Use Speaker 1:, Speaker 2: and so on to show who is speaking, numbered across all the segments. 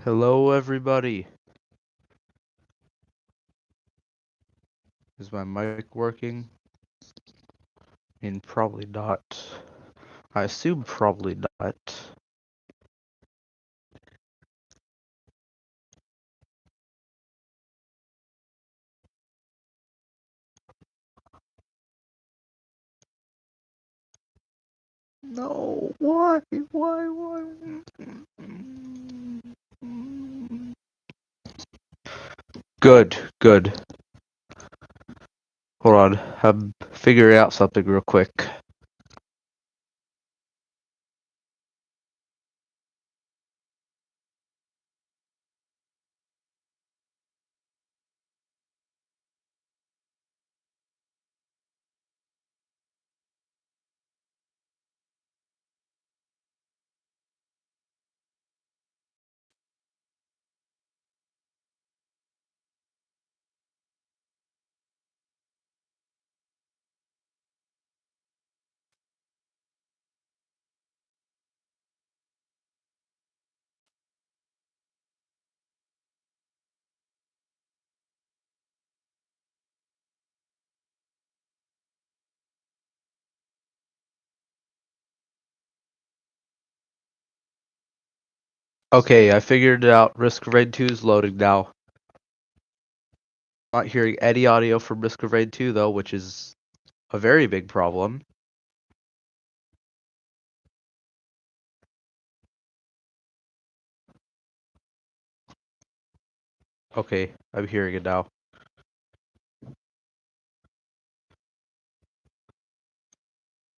Speaker 1: Hello, everybody. Is my mic working? I mean, probably not. I assume probably not. No, why? Good, good. Hold on, I'm figuring out something real quick. Okay, I figured it out. Risk of Raid 2 is loading now. Not hearing any audio from Risk of Raid 2 though, which is a very big problem. Okay, I'm hearing it now.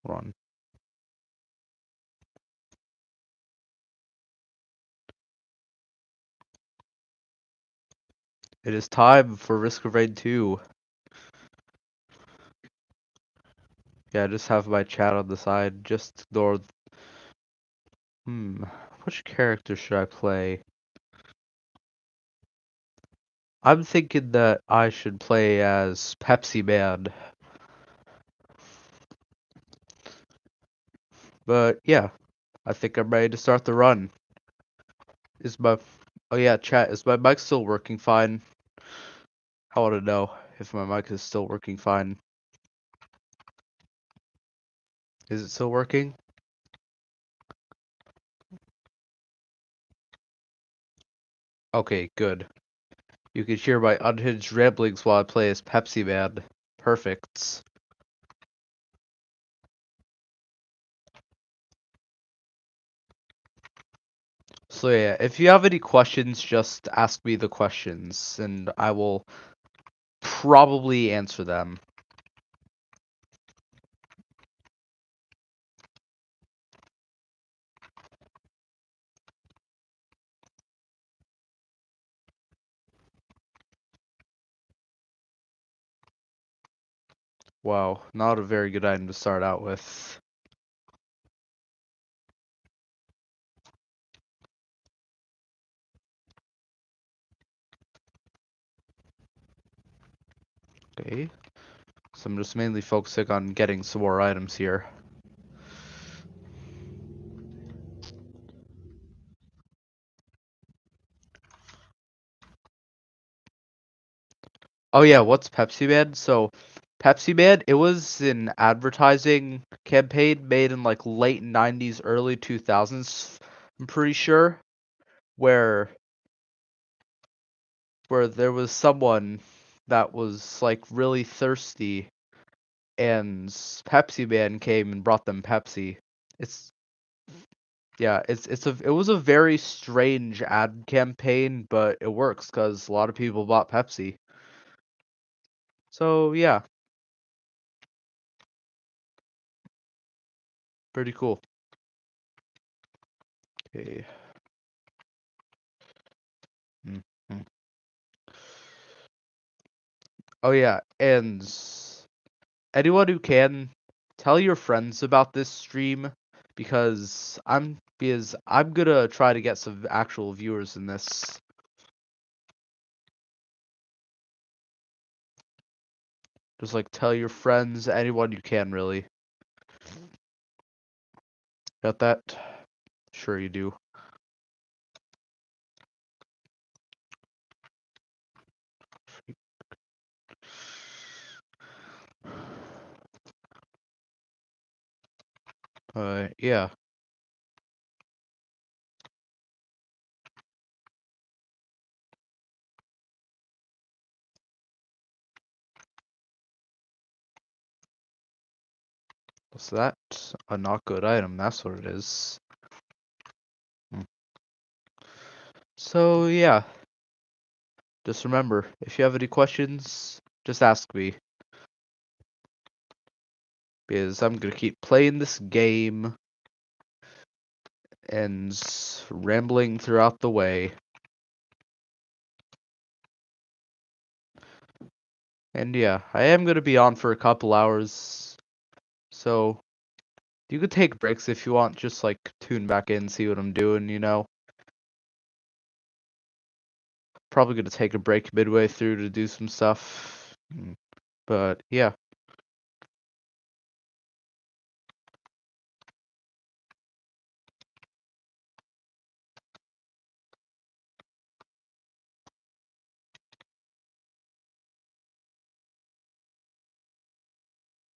Speaker 1: Hold on. It is time for Risk of Raid 2. Yeah, I just have my chat on the side. Just ignore. Which character should I play? I'm thinking that I should play as Pepsi Man. But yeah, I think I'm ready to start the run. Is my Oh yeah, chat, is my mic still working fine? I want to know if my mic is still working fine. Is it still working? Okay, good. You can hear my unhinged ramblings while I play as Pepsi Man. Perfect. So yeah, if you have any questions, just ask me the questions, and I will probably answer them. Wow, not a very good item to start out with. Okay, so I'm just mainly focusing on getting some more items here. Oh yeah, what's Pepsi Man? So, Pepsi Man, it was an advertising campaign made in like late 90s, early 2000s, I'm pretty sure, where there was someone that was like really thirsty and Pepsi Man came and brought them Pepsi. It's Yeah, it was a very strange ad campaign, but it works because a lot of people bought Pepsi. So yeah, pretty cool. Okay. Mhm. Oh yeah, and anyone who can, tell your friends about this stream because I'm gonna try to get some actual viewers in this. Just like tell your friends, anyone you can really. Got that? Sure you do. Yeah. Was that a not good item? That's what it is. Hmm. So yeah, just remember, if you have any questions, just ask me. Because I'm gonna keep playing this game and rambling throughout the way. And yeah, I am gonna be on for a couple hours, so you could take breaks if you want, just like tune back in, see what I'm doing, you know? Probably gonna take a break midway through to do some stuff. But yeah,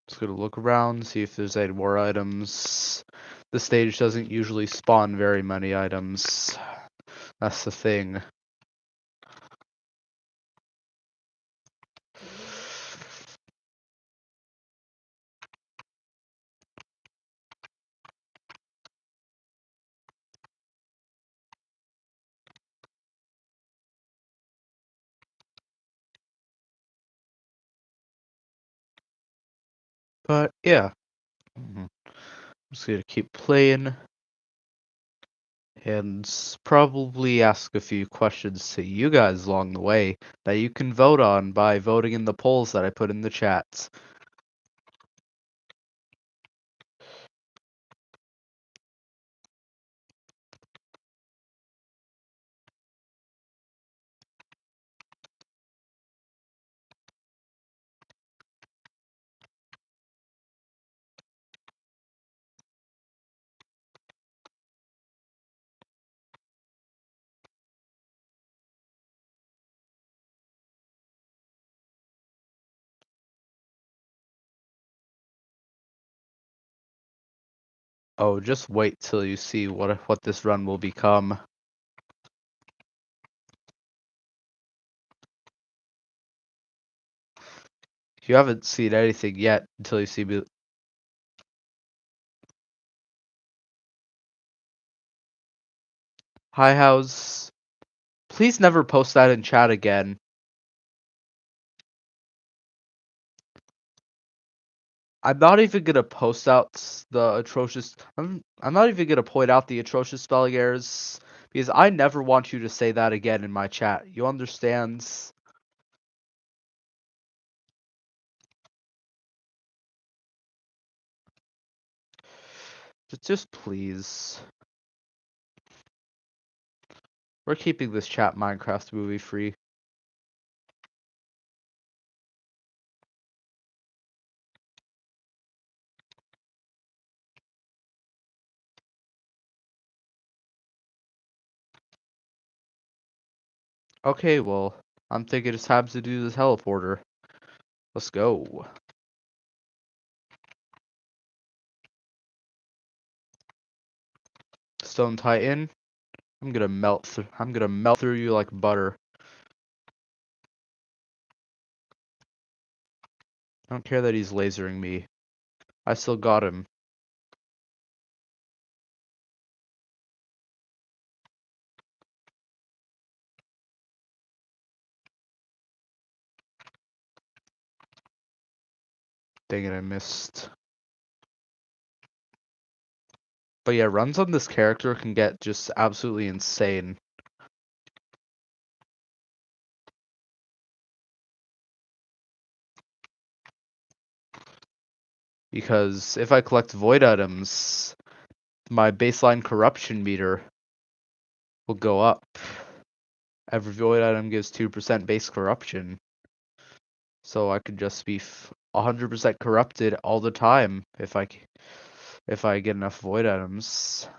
Speaker 1: just gonna look around, see if there's any more items. The stage doesn't usually spawn very many items. That's the thing. But yeah, I'm just gonna keep playing and probably ask a few questions to you guys along the way that you can vote on by voting in the polls that I put in the chat. Oh, just wait till you see what this run will become. You haven't seen anything yet until you see me. Hi, House. Please never post that in chat again. I'm not even gonna post out the atrocious. I'm not even gonna point out the atrocious spelling errors because I never want you to say that again in my chat. You understand? Just please. We're keeping this chat Minecraft movie free. Okay, well, I'm thinking it's time to do the teleporter. Let's go. Stone Titan. I'm gonna melt through you like butter. I don't care that he's lasering me. I still got him. Dang it, I missed. But yeah, runs on this character can get just absolutely insane. Because if I collect void items, my baseline corruption meter will go up. Every void item gives 2% base corruption. So I could just be 100% corrupted all the time if I get enough void items.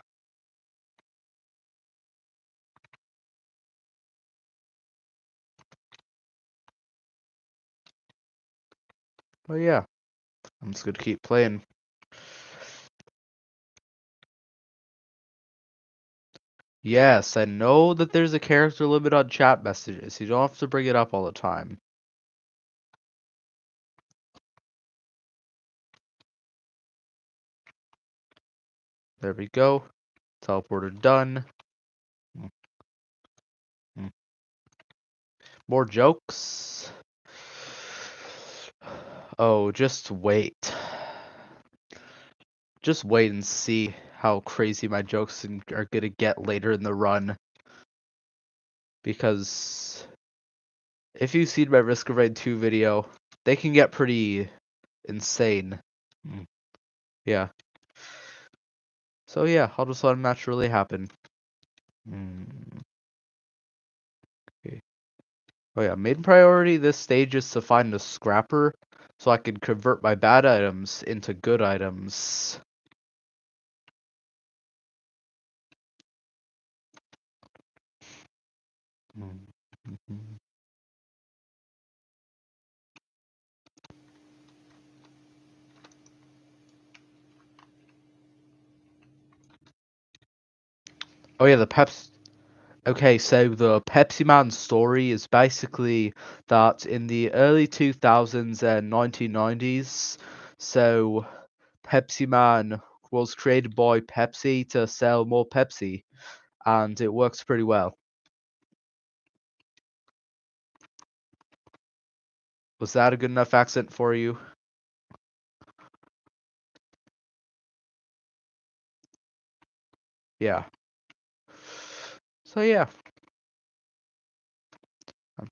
Speaker 1: But yeah, I'm just gonna keep playing. Yes, I know that there's a character limit on chat messages. You don't have to bring it up all the time. There we go. Teleporter done. Mm, mm. More jokes. Oh, just wait. Just wait and see how crazy my jokes are gonna get later in the run. Because if you've seen my Risk of Rain 2 video, they can get pretty insane. Mm, yeah. So yeah, I'll just let them naturally happen. Mm, okay. Oh yeah, main priority this stage is to find a scrapper so I can convert my bad items into good items. Mm, mhm. Oh yeah, the Peps. Okay, so the Pepsi Man story is basically that in the early 2000s and 1990s, so Pepsi Man was created by Pepsi to sell more Pepsi, and it works pretty well. Was that a good enough accent for you? Yeah. So yeah, I'm,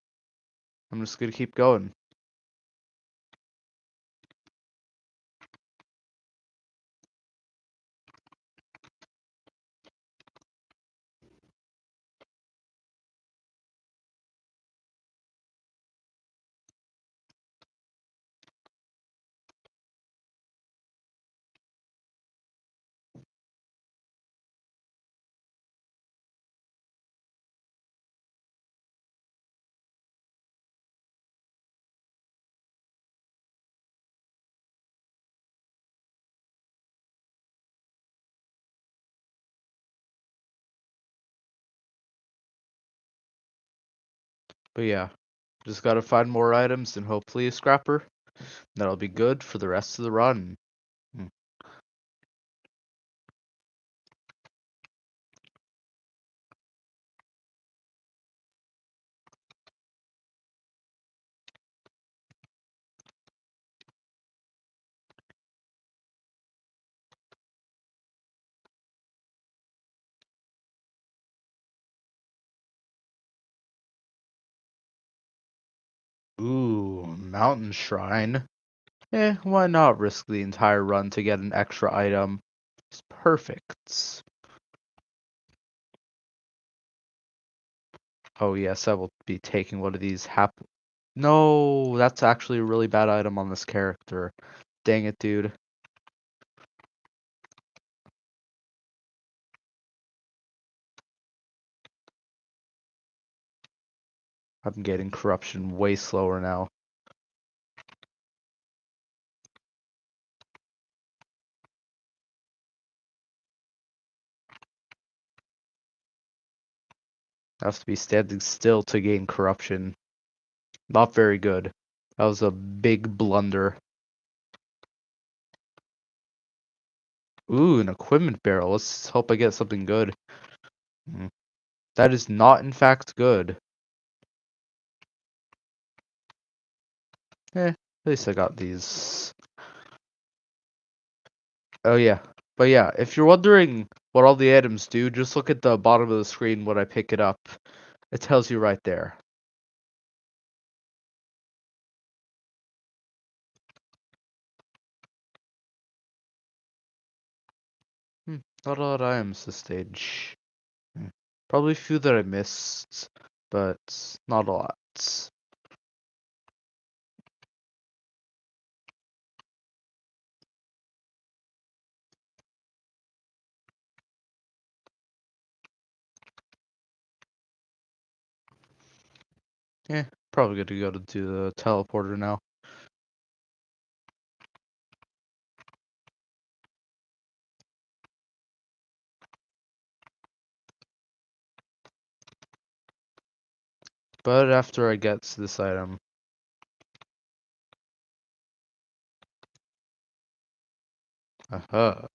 Speaker 1: I'm just gonna keep going. But yeah, just gotta find more items and hopefully a scrapper. That'll be good for the rest of the run. Hmm. Ooh, mountain shrine. Why not risk the entire run to get an extra item? It's perfect. Oh yes, I will be taking one of these No, that's actually a really bad item on this character. Dang it, dude. I'm getting corruption way slower now. I have to be standing still to gain corruption. Not very good. That was a big blunder. Ooh, an equipment barrel. Let's hope I get something good. Mm. That is not, in fact, good. At least I got these. Oh yeah. But yeah, if you're wondering what all the items do, just look at the bottom of the screen when I pick it up. It tells you right there. Not a lot of items this stage. Hmm. Probably a few that I missed, but not a lot. Yeah, probably good to go to do the teleporter now. But after I get to this item. Aha.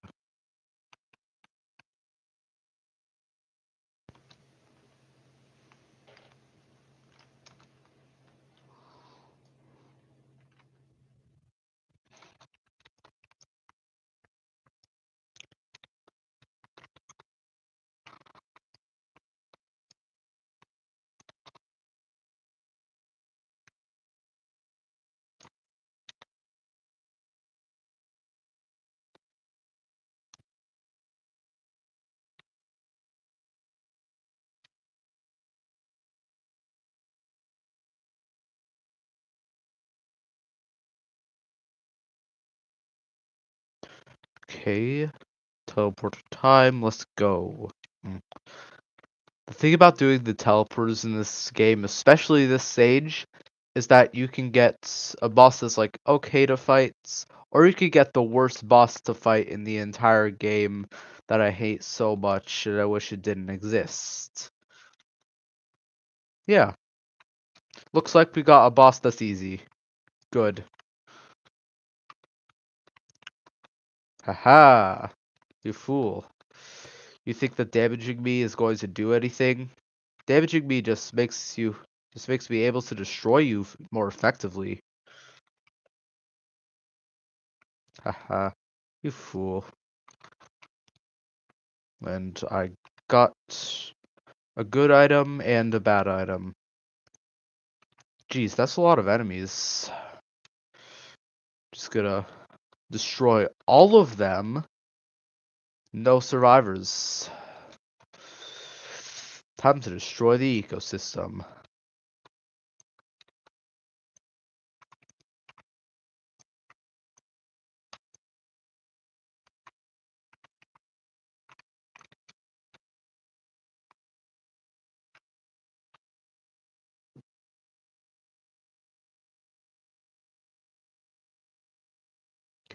Speaker 1: Okay. Teleport time. Let's go. Mm. The thing about doing the teleporters in this game, especially this stage, is that you can get a boss that's like okay to fight, or you could get the worst boss to fight in the entire game that I hate so much and I wish it didn't exist. Yeah, looks like we got a boss that's easy. Good. Haha, you fool. You think that damaging me is going to do anything? Damaging me just makes me able to destroy you more effectively. Haha, you fool. And I got a good item and a bad item. Geez, that's a lot of enemies. Just gonna destroy all of them. No survivors. Time to destroy the ecosystem.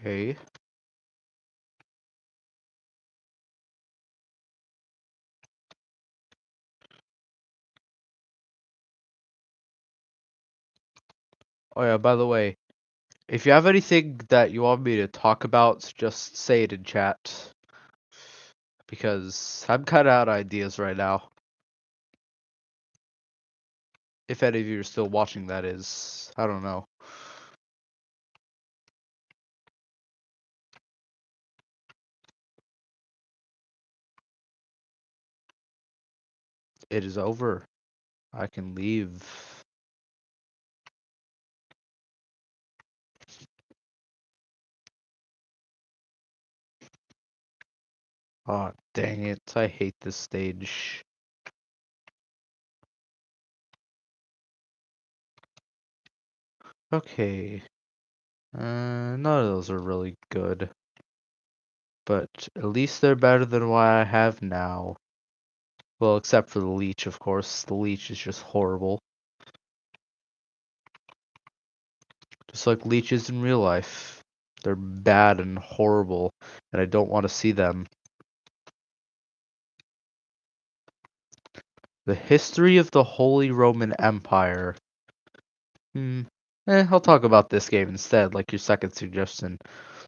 Speaker 1: Okay. Oh yeah, by the way, if you have anything that you want me to talk about, just say it in chat. Because I'm kinda out of ideas right now. If any of you are still watching, that is. I don't know. It is over. I can leave. Oh, dang it. I hate this stage. Okay. None of those are really good. But at least they're better than what I have now. Well, except for the leech, of course. The leech is just horrible. Just like leeches in real life. They're bad and horrible, and I don't want to see them. The history of the Holy Roman Empire. Hmm. I'll talk about this game instead, like your second suggestion.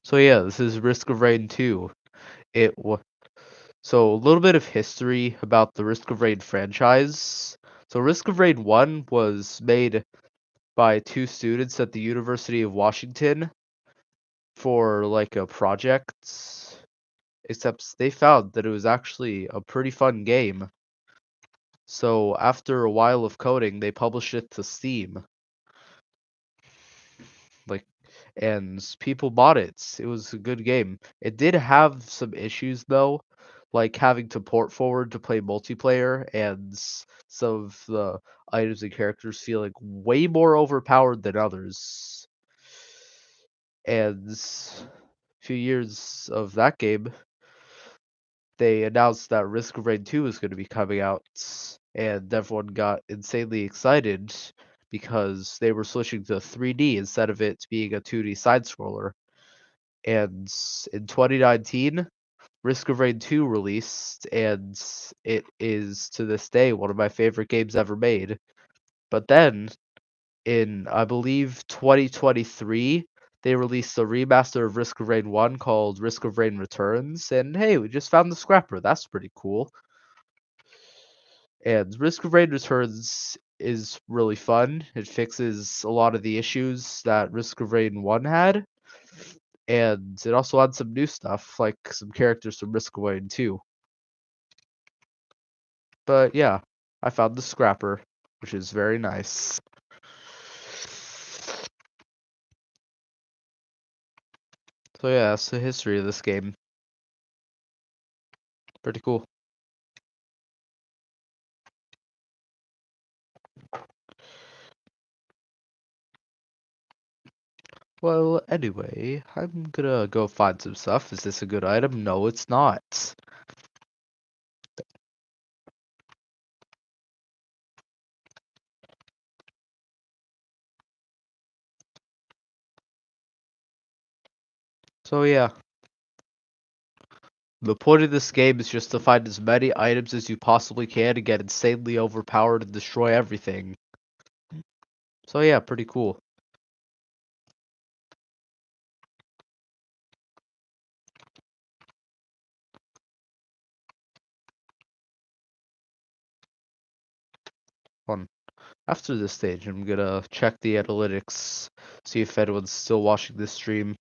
Speaker 1: So yeah, this is Risk of Rain 2. It wa So a little bit of history about the Risk of Rain franchise. So Risk of Rain 1 was made by two students at the University of Washington for like a project, except they found that it was actually a pretty fun game. So after a while of coding, they published it to Steam. Like, and people bought it. It was a good game. It did have some issues though, like having to port forward to play multiplayer and some of the items and characters feeling way more overpowered than others. And a few years of that game, they announced that Risk of Rain 2 was going to be coming out, and everyone got insanely excited because they were switching to 3D instead of it being a 2D side scroller. And in 2019, Risk of Rain 2 released, and it is to this day one of my favorite games ever made. But then in, I believe, 2023, they released a remaster of Risk of Rain 1 called Risk of Rain Returns, and hey, we just found the scrapper. That's pretty cool. And Risk of Rain Returns is really fun. It fixes a lot of the issues that Risk of Rain 1 had, and it also adds some new stuff, like some characters from Risk of Rain 2. But yeah, I found the scrapper, which is very nice. So yeah, that's the history of this game. Pretty cool. Well, anyway, I'm gonna go find some stuff. Is this a good item? No, it's not. So yeah, the point of this game is just to find as many items as you possibly can to get insanely overpowered and destroy everything. So yeah, pretty cool. Fun. After this stage, I'm gonna check the analytics, see if anyone's still watching this stream.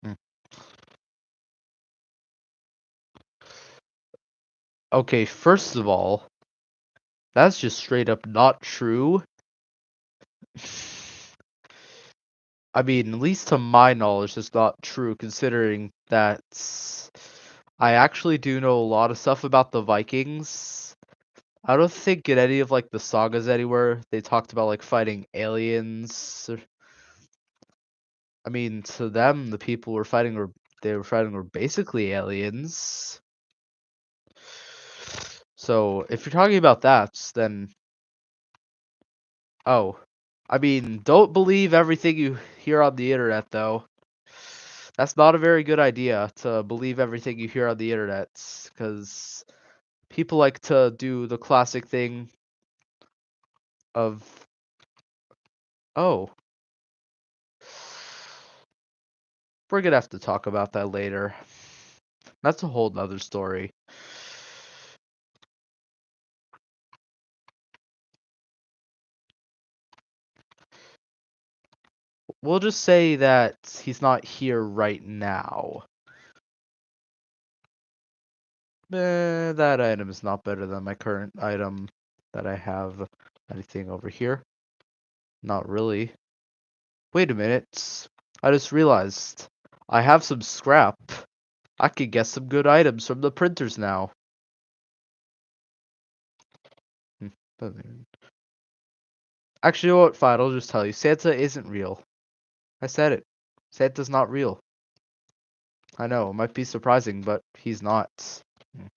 Speaker 1: Hmm. Okay, first of all, that's just straight up not true. I mean, at least to my knowledge, it's not true, considering that I actually do know a lot of stuff about the Vikings. I don't think in any of like the sagas anywhere they talked about like fighting aliens. I mean, to them, the people they were fighting were basically aliens. So if you're talking about that, then oh, I mean, don't believe everything you hear on the internet, though. That's not a very good idea to believe everything you hear on the internet, because people like to do the classic thing of, oh, we're gonna have to talk about that later. That's a whole nother story. We'll just say that he's not here right now. That item is not better than my current item that I have. Anything over here? Not really. Wait a minute. I just realized I have some scrap. I could get some good items from the printers now. Hmm, actually, you know what? Fine, I'll just tell you. Santa isn't real. I said it. Santa's not real. I know, it might be surprising, but he's not. Hmm.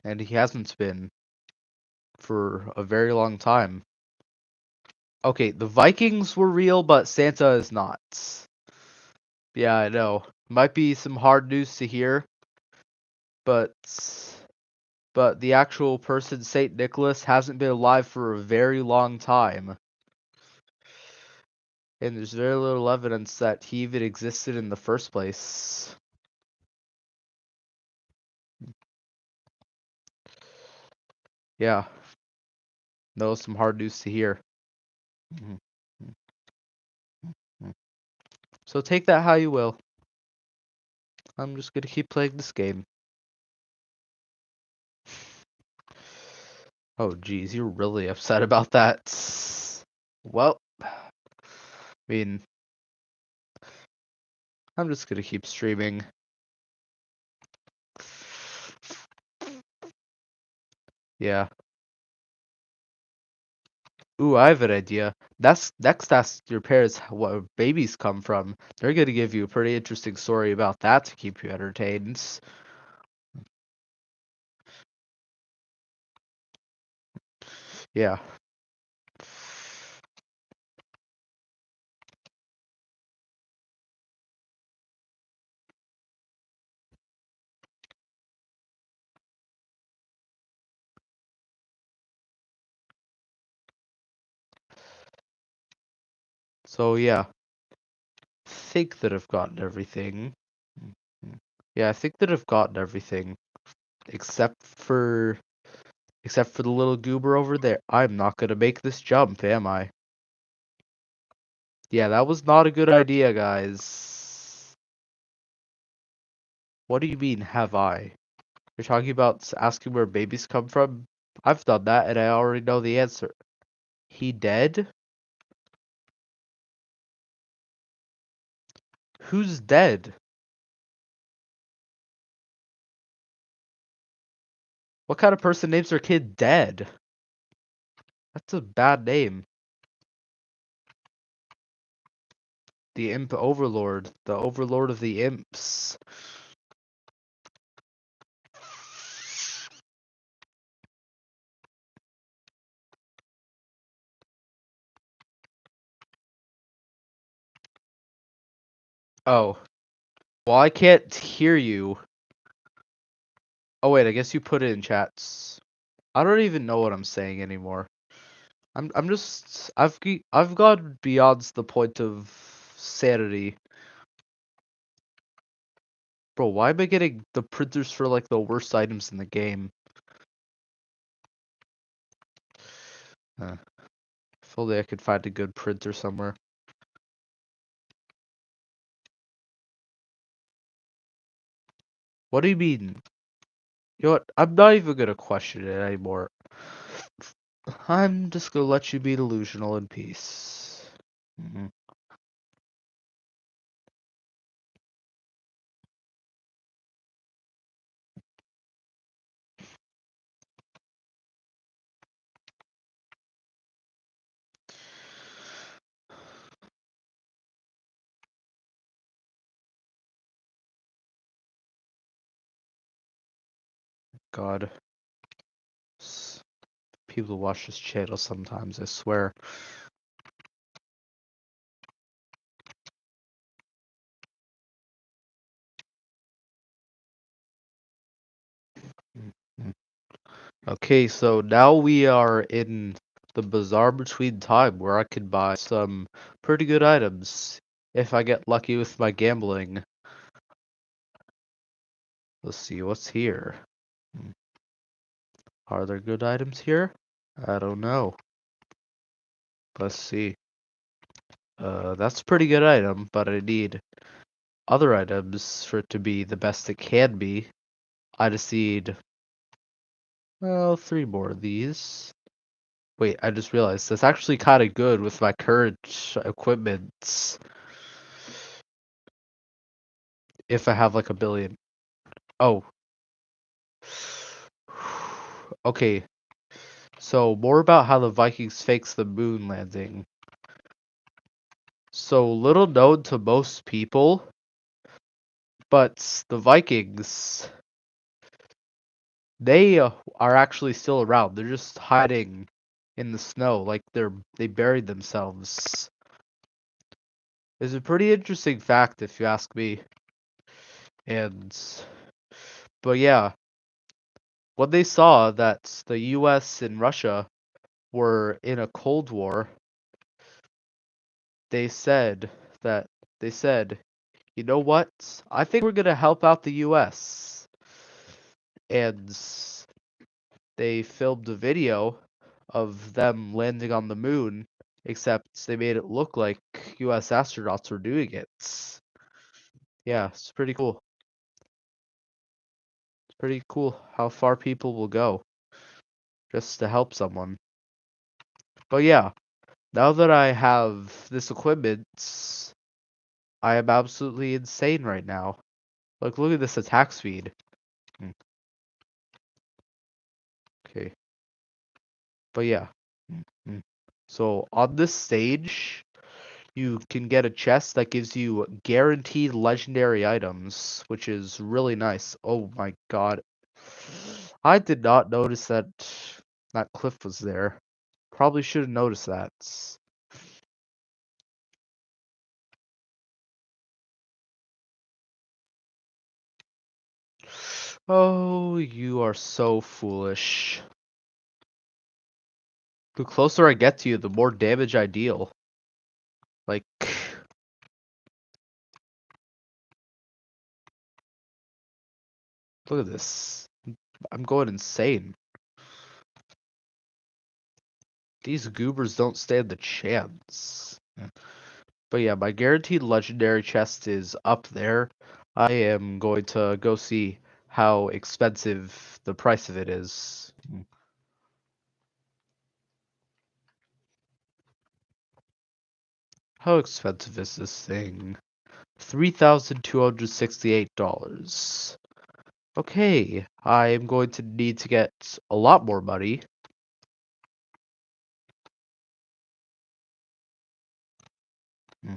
Speaker 1: And he hasn't been for a very long time. Okay, the Vikings were real, but Santa is not. Yeah, I know. Might be some hard news to hear, but the actual person, Saint Nicholas, hasn't been alive for a very long time. And there's very little evidence that he even existed in the first place. Yeah, that was some hard news to hear. Mhm. Mhm. So take that how you will. I'm just gonna keep playing this game. Oh geez, you're really upset about that. Well, I mean, I'm just gonna keep streaming. Yeah. Ooh, I have an idea. That's next ask your parents what babies come from. They're gonna give you a pretty interesting story about that to keep you entertained. Yeah. So yeah, think that I've gotten everything. Mhm. Yeah, I think that I've gotten everything except for the little goober over there. I'm not gonna make this jump, am I? Yeah, that was not a good idea, guys. What do you mean, have I? You're talking about asking where babies come from? I've done that and I already know the answer. He dead? Who's dead? What kind of person names their kid dead? That's a bad name. The Imp Overlord. The Overlord of the Imps. Oh. Well, I can't hear you. Oh wait, I guess you put it in chats. I don't even know what I'm saying anymore. I'm just I've gone beyond the point of sanity. Bro, why am I getting the printers for like the worst items in the game? If only I could find a good printer somewhere. What do you mean? You know what? I'm not even gonna question it anymore. I'm just gonna let you be delusional in peace. Mhm. God. People watch this channel sometimes, I swear. Mhm. Okay, so now we are in the bazaar between time where I could buy some pretty good items if I get lucky with my gambling. Let's see what's here. Hmm, Are there good items here? I don't know. Let's see. That's a pretty good item, but I need other items for it to be the best it can be. I just need, well, 3 more of these. Wait, I just realized that's actually kind of good with my current equipment. If I have like a billion. Oh. Okay, so more about how the Vikings faked the moon landing. So little known to most people, but the Vikings, they are actually still around. They're just hiding in the snow, like they buried themselves. It's a pretty interesting fact if you ask me. And but yeah, when they saw that the US and Russia were in a Cold War, they said that they said, "You know what? I think we're going to help out the US." And they filmed a video of them landing on the moon, except they made it look like US astronauts were doing it. Yeah, it's pretty cool. It's pretty cool how far people will go just to help someone. But yeah, now that I have this equipment, I am absolutely insane right now. Look at this attack speed. Hmm, Okay, but yeah. Mhm. So on this stage, you can get a chest that gives you guaranteed legendary items, which is really nice. Oh my god. I did not notice that that cliff was there. Probably should have noticed that. Oh, you are so foolish. The closer I get to you, the more damage I deal. Like, look at this. I'm going insane. These goobers don't stand a chance. But yeah, my guaranteed legendary chest is up there. I am going to go see how expensive the price of it is. How expensive is this thing? $3,268. Okay, I am going to need to get a lot more money. Hmm.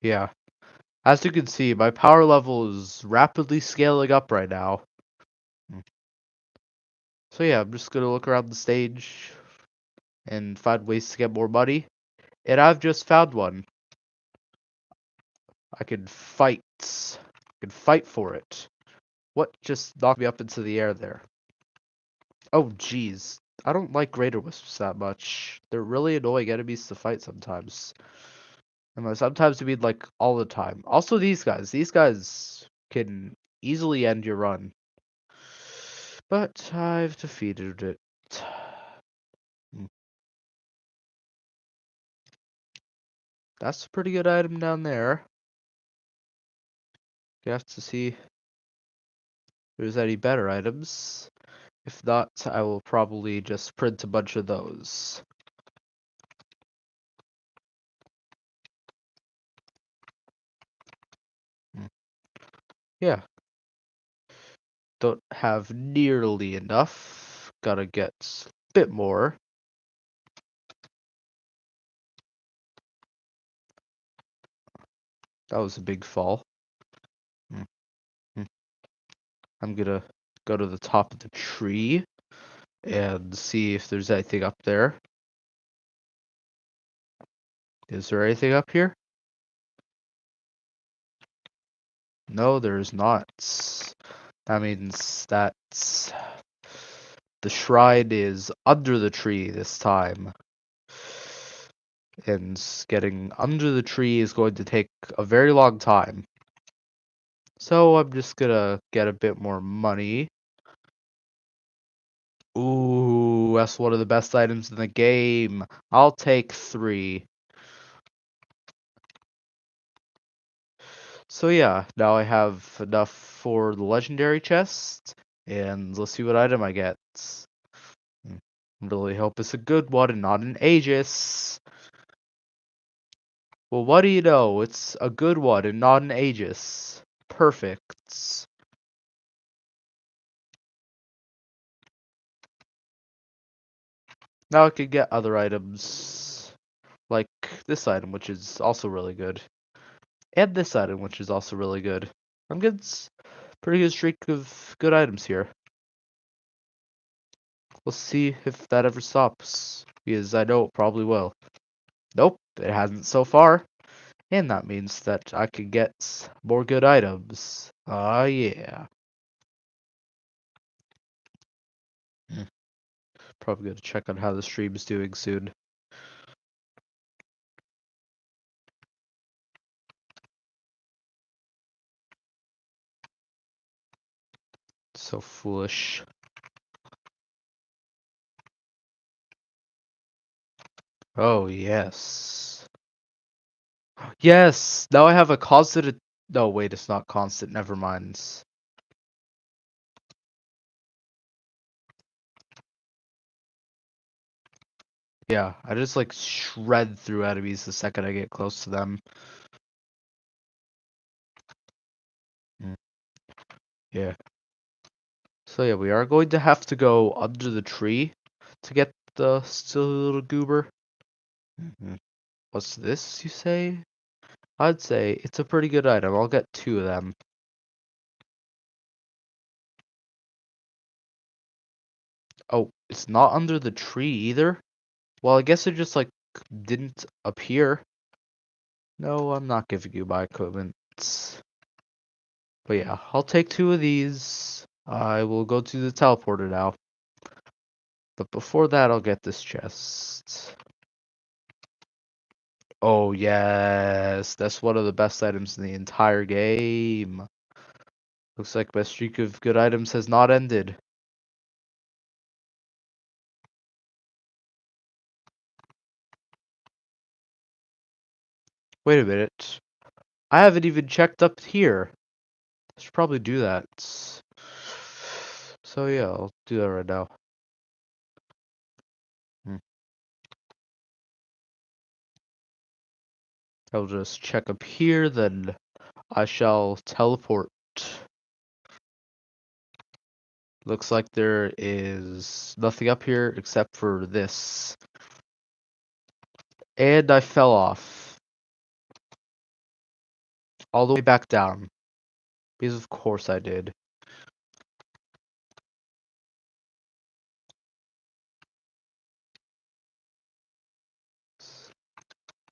Speaker 1: Yeah, as you can see, my power level is rapidly scaling up right now. Hmm. So yeah, I'm just gonna look around the stage and find ways to get more money. And I've just found one. I can fight. I can fight for it. What just knocked me up into the air there? Oh, jeez. I don't like Greater Wisps that much. They're really annoying enemies to fight sometimes. And sometimes I mean like all the time. Also these guys. These guys can easily end your run. But I've defeated it. Hmm. That's a pretty good item down there. You have to see if there's any better items. If not, I will probably just print a bunch of those. Hmm. Yeah, don't have nearly enough. Gotta get a bit more. That was a big fall. Hmm. Hmm. I'm gonna go to the top of the tree and see if there's anything up there. Is there anything up here? No, there is not. That means that the shrine is under the tree this time. And getting under the tree is going to take a very long time. So I'm just gonna get a bit more money. Ooh, that's one of the best items in the game. I'll take 3. So yeah, now I have enough for the legendary chest, and let's see what item I get. Hmm, really hope it's a good one and not an Aegis. Well, what do you know? It's a good one and not an Aegis. Perfect. Now I can get other items, like this item, which is also really good, and this item, which is also really good. I'm getting pretty good streak of good items here. We'll see if that ever stops, because I know it probably will. Nope, it hasn't so far, and that means that I can get more good items. Ah, yeah. Hmm, probably gonna check on how the stream's doing soon. So foolish. Oh, yes. Yes! Now I have a constant. No, wait, it's not constant. Never mind. Yeah, I just like shred through enemies the second I get close to them. Mm, yeah. So yeah, we are going to have to go under the tree to get the silly little goober. Mhm. What's this, you say? I'd say it's a pretty good item. I'll get 2 of them. Oh, it's not under the tree either? Well, I guess it just, like, didn't appear. No, I'm not giving you my equipment. But yeah, I'll take 2 of these. I will go to the teleporter now. But before that, I'll get this chest. Oh, yes. That's one of the best items in the entire game. Looks like my streak of good items has not ended. Wait a minute. I haven't even checked up here. I should probably do that. So yeah, I'll do that right now. Hmm. I'll just check up here, then I shall teleport. Looks like there is nothing up here except for this. And I fell off. All the way back down. Because of course I did.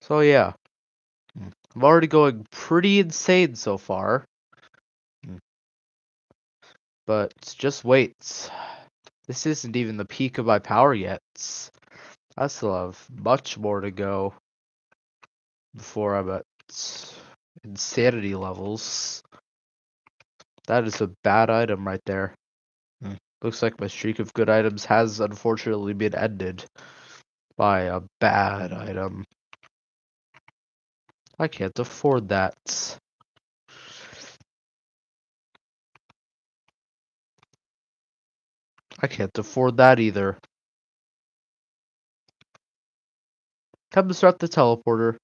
Speaker 1: So yeah. I'm already going pretty insane so far. But just wait. This isn't even the peak of my power yet. I still have much more to go before I'm at insanity levels. That is a bad item right there. Looks like my streak of good items has unfortunately been ended by a bad item. I can't afford that. I can't afford that either. Time to start the teleporter.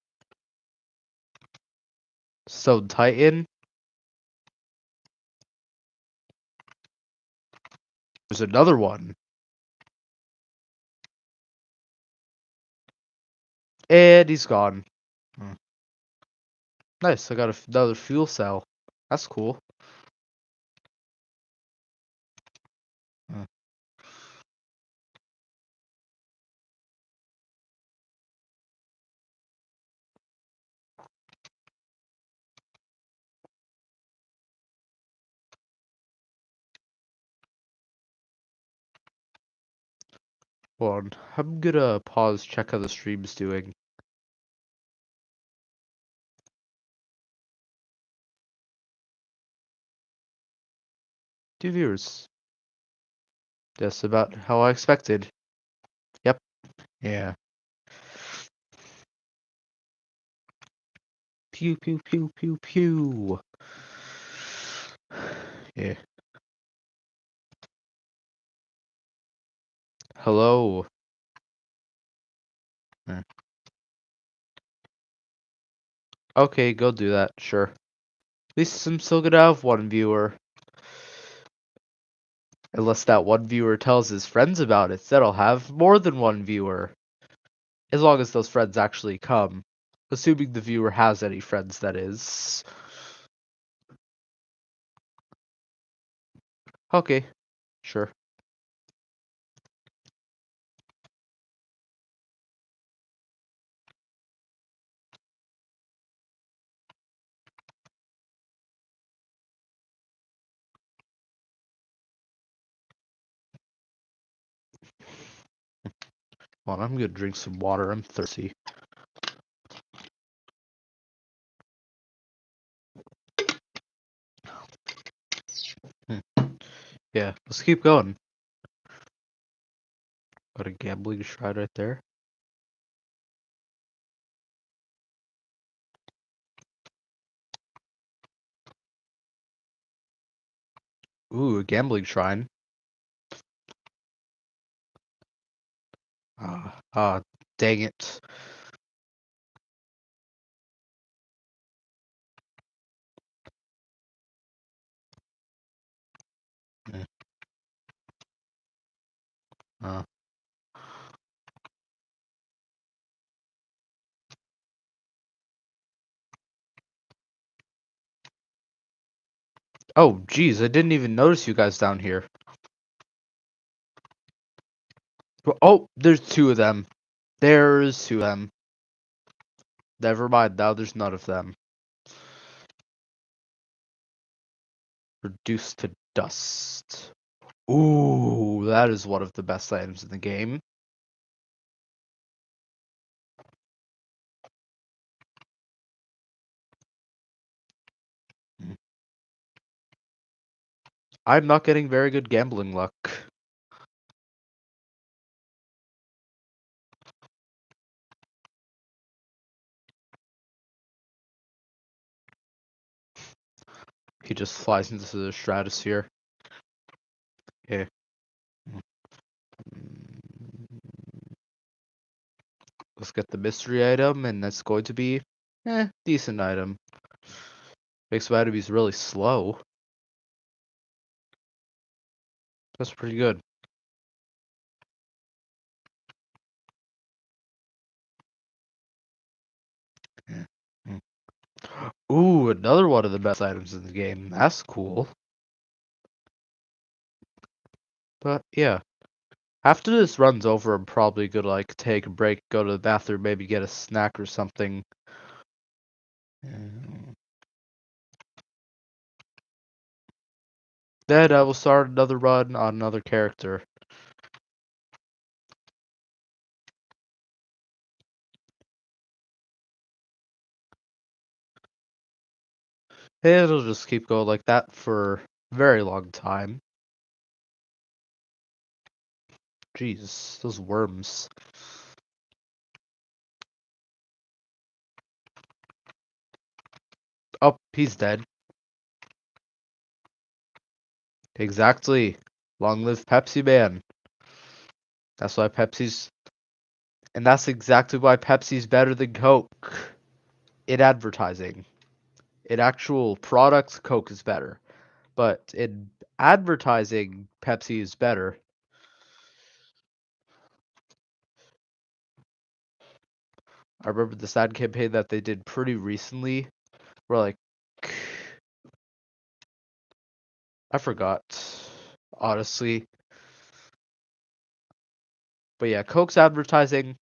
Speaker 1: Stone Titan. There's another one. And he's gone. Nice, I got another fuel cell. That's cool. Hold on. I'm gonna pause, check how the stream's doing. 2 viewers. That's about how I expected. Yep. Yeah. Pew pew pew pew pew. Yeah. Hello. Okay, go do that, sure. At least I'm still gonna have 1 viewer. Unless that 1 viewer tells his friends about it, then I'll have more than 1 viewer. As long as those friends actually come. Assuming the viewer has any friends, that is. Okay, sure. Well, I'm gonna drink some water. I'm thirsty. Yeah, let's keep going. Got a gambling shrine right there. Ooh, a gambling shrine. Dang it. Mm, Uh, Oh, geez, I didn't even notice you guys down here. Oh, there's two of them. There's two of them. Never mind, now there's none of them. Reduced to dust. Ooh, that is one of the best items in the game. I'm not getting very good gambling luck. He just flies into the stratosphere. Okay. Let's get the mystery item, and that's going to be, decent item. Makes my enemies really slow. That's pretty good. Ooh, another one of the best items in the game. That's cool. But yeah, after this runs over, I'm probably gonna like take a break, go to the bathroom, maybe get a snack or something. Then I will start another run on another character. And it'll just keep going like that for a very long time. Jeez, those worms. Oh, he's dead. Exactly. Long live Pepsi Man. That's why Pepsi's. And that's exactly why Pepsi's better than Coke. In advertising. In actual products, Coke is better. But in advertising, Pepsi is better. I remember this ad campaign that they did pretty recently, where like I forgot, honestly. But yeah, Coke's advertising,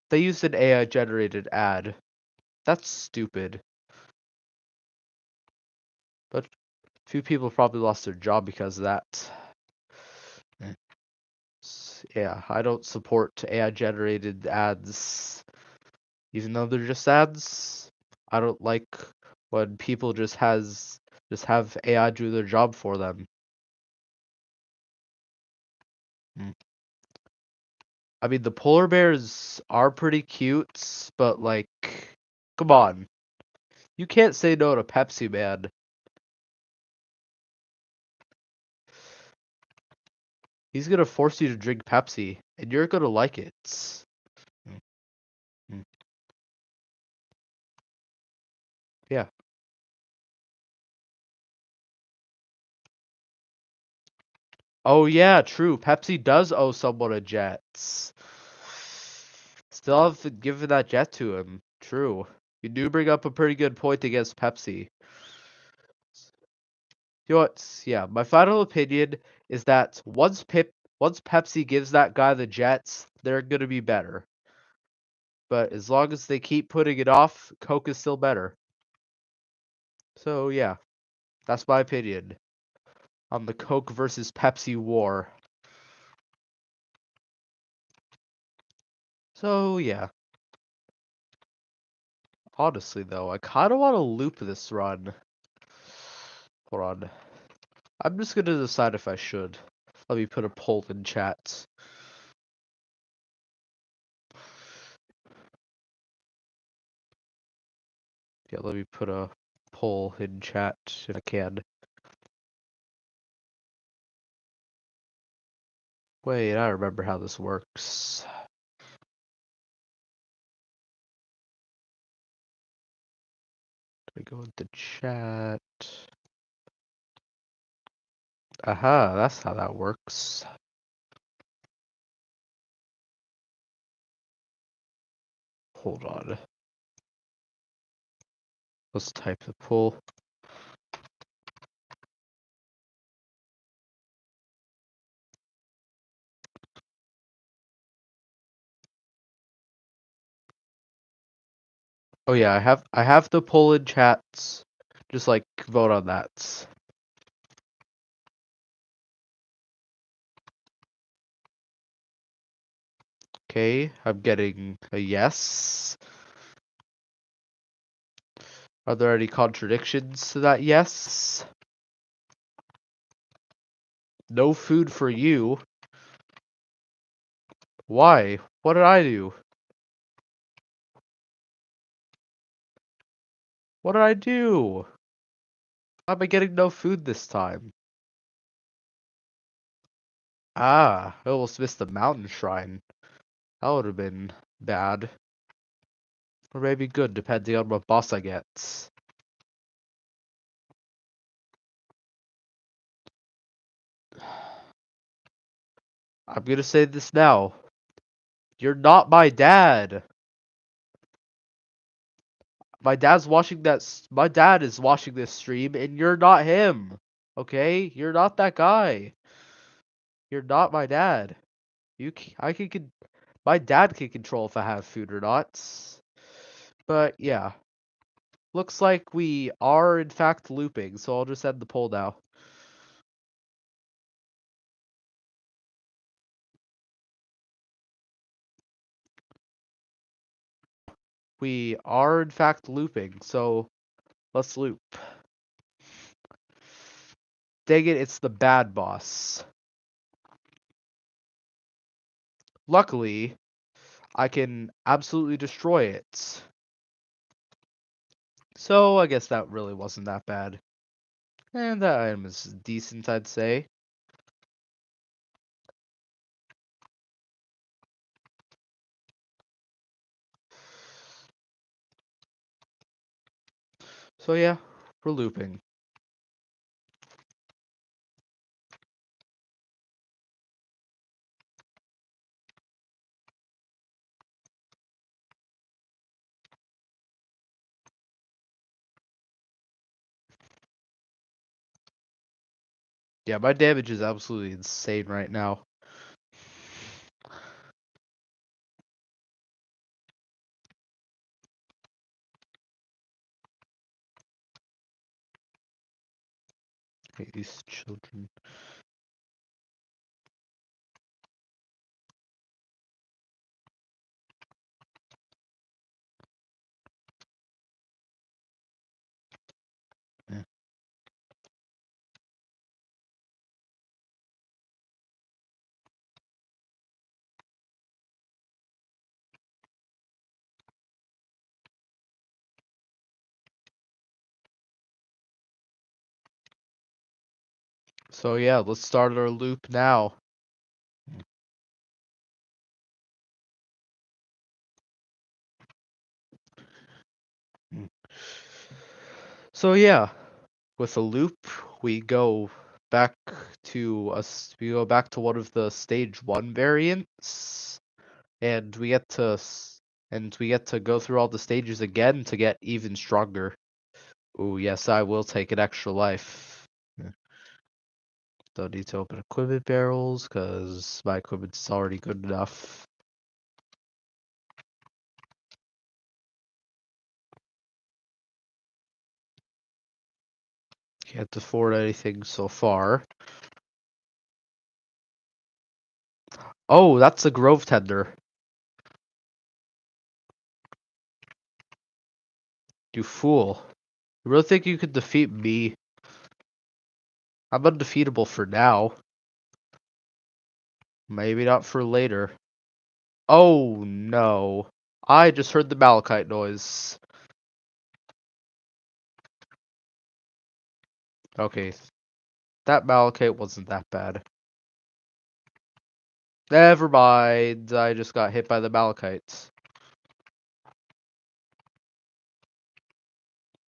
Speaker 1: they used an AI generated ad. That's stupid. But few people probably lost their job because of that. Yeah, I don't support AI generated ads, even though they're just ads. I don't like when people just have AI do their job for them. Mm. I mean, the polar bears are pretty cute, but like, come on, you can't say no to Pepsi, man. He's gonna force you to drink Pepsi, and you're gonna like it. Mm, mm. Yeah. Oh yeah, true. Pepsi does owe someone a jet. Still haven't given that jet to him. True. You do bring up a pretty good point against Pepsi. You know what? Yeah, my final opinion is that once Pepsi gives that guy the jets, they're gonna be better. But as long as they keep putting it off, Coke is still better. So yeah, that's my opinion on the Coke versus Pepsi war. So yeah, honestly though, I kind of want to loop this run. Hold on. I'm just gonna decide if I should. Let me put a poll in chat. Yeah, let me put a poll in chat if I can. Wait, I remember how this works. I go into chat. Aha, that's how that works. Hold on. Let's type the poll. Oh yeah, I have the poll in chats. Just like vote on that. Okay, I'm getting a yes. Are there any contradictions to that yes? No food for you. Why? What did I do? What did I do? Why am I getting no food this time? Ah, I almost missed the mountain shrine. That would have been bad. Or maybe good, depending on what boss I get. I'm gonna say this now. You're not my dad. My dad is watching this stream, and you're not him. Okay? You're not that guy. You're not my dad. I can, my dad can control if I have food or not. But yeah. Looks like we are in fact looping, so I'll just end the poll now. We are in fact looping, so let's loop. Dang it, it's the bad boss. Luckily, I can absolutely destroy it. So I guess that really wasn't that bad. And that item is decent, I'd say. So yeah, we're looping. Yeah, my damage is absolutely insane right now. I hate these children. Yeah. So yeah, let's start our loop now. So yeah, with a loop, we go back we go back to one of the stage 1 variants, and we get to go through all the stages again to get even stronger. Ooh, yes, I will take an extra life. Yeah. Don't need to open equipment barrels because my equipment's already good enough. Can't afford anything so far. Oh, that's a Grove Tender. You fool. You really think you could defeat me? I'm undefeatable for now. Maybe not for later. Oh no. I just heard the malachite noise. Okay, that malachite wasn't that bad. Never mind, I just got hit by the malachites.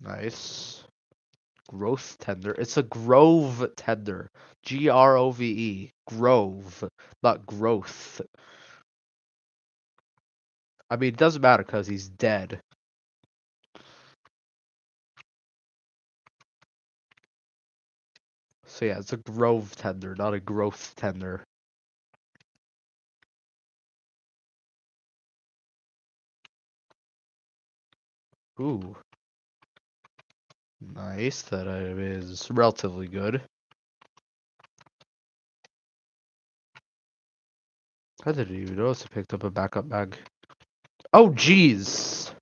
Speaker 1: Nice. Growth tender. It's a grove tender. Grove. Grove, not growth. I mean, it doesn't matter because he's dead. So yeah, it's a grove tender, not a growth tender. Ooh, nice. That item is relatively good. I didn't even notice I picked up a backup bag. Oh, jeez.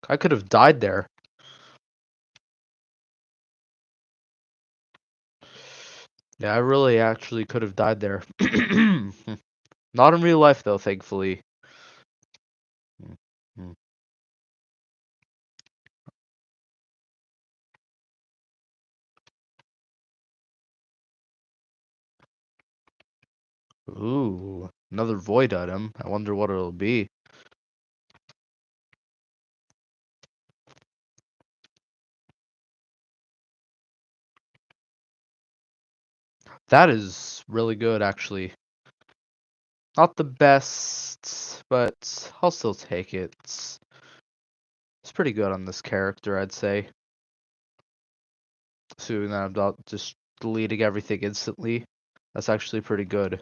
Speaker 1: I could have died there. Yeah, I really actually could have died there. Not in real life, though, thankfully. Mm. Ooh, another void item. I wonder what it'll be. That is really good, actually. Not the best, but I'll still take it. It's pretty good on this character, I'd say. Assuming that I'm not just deleting everything instantly. That's actually pretty good.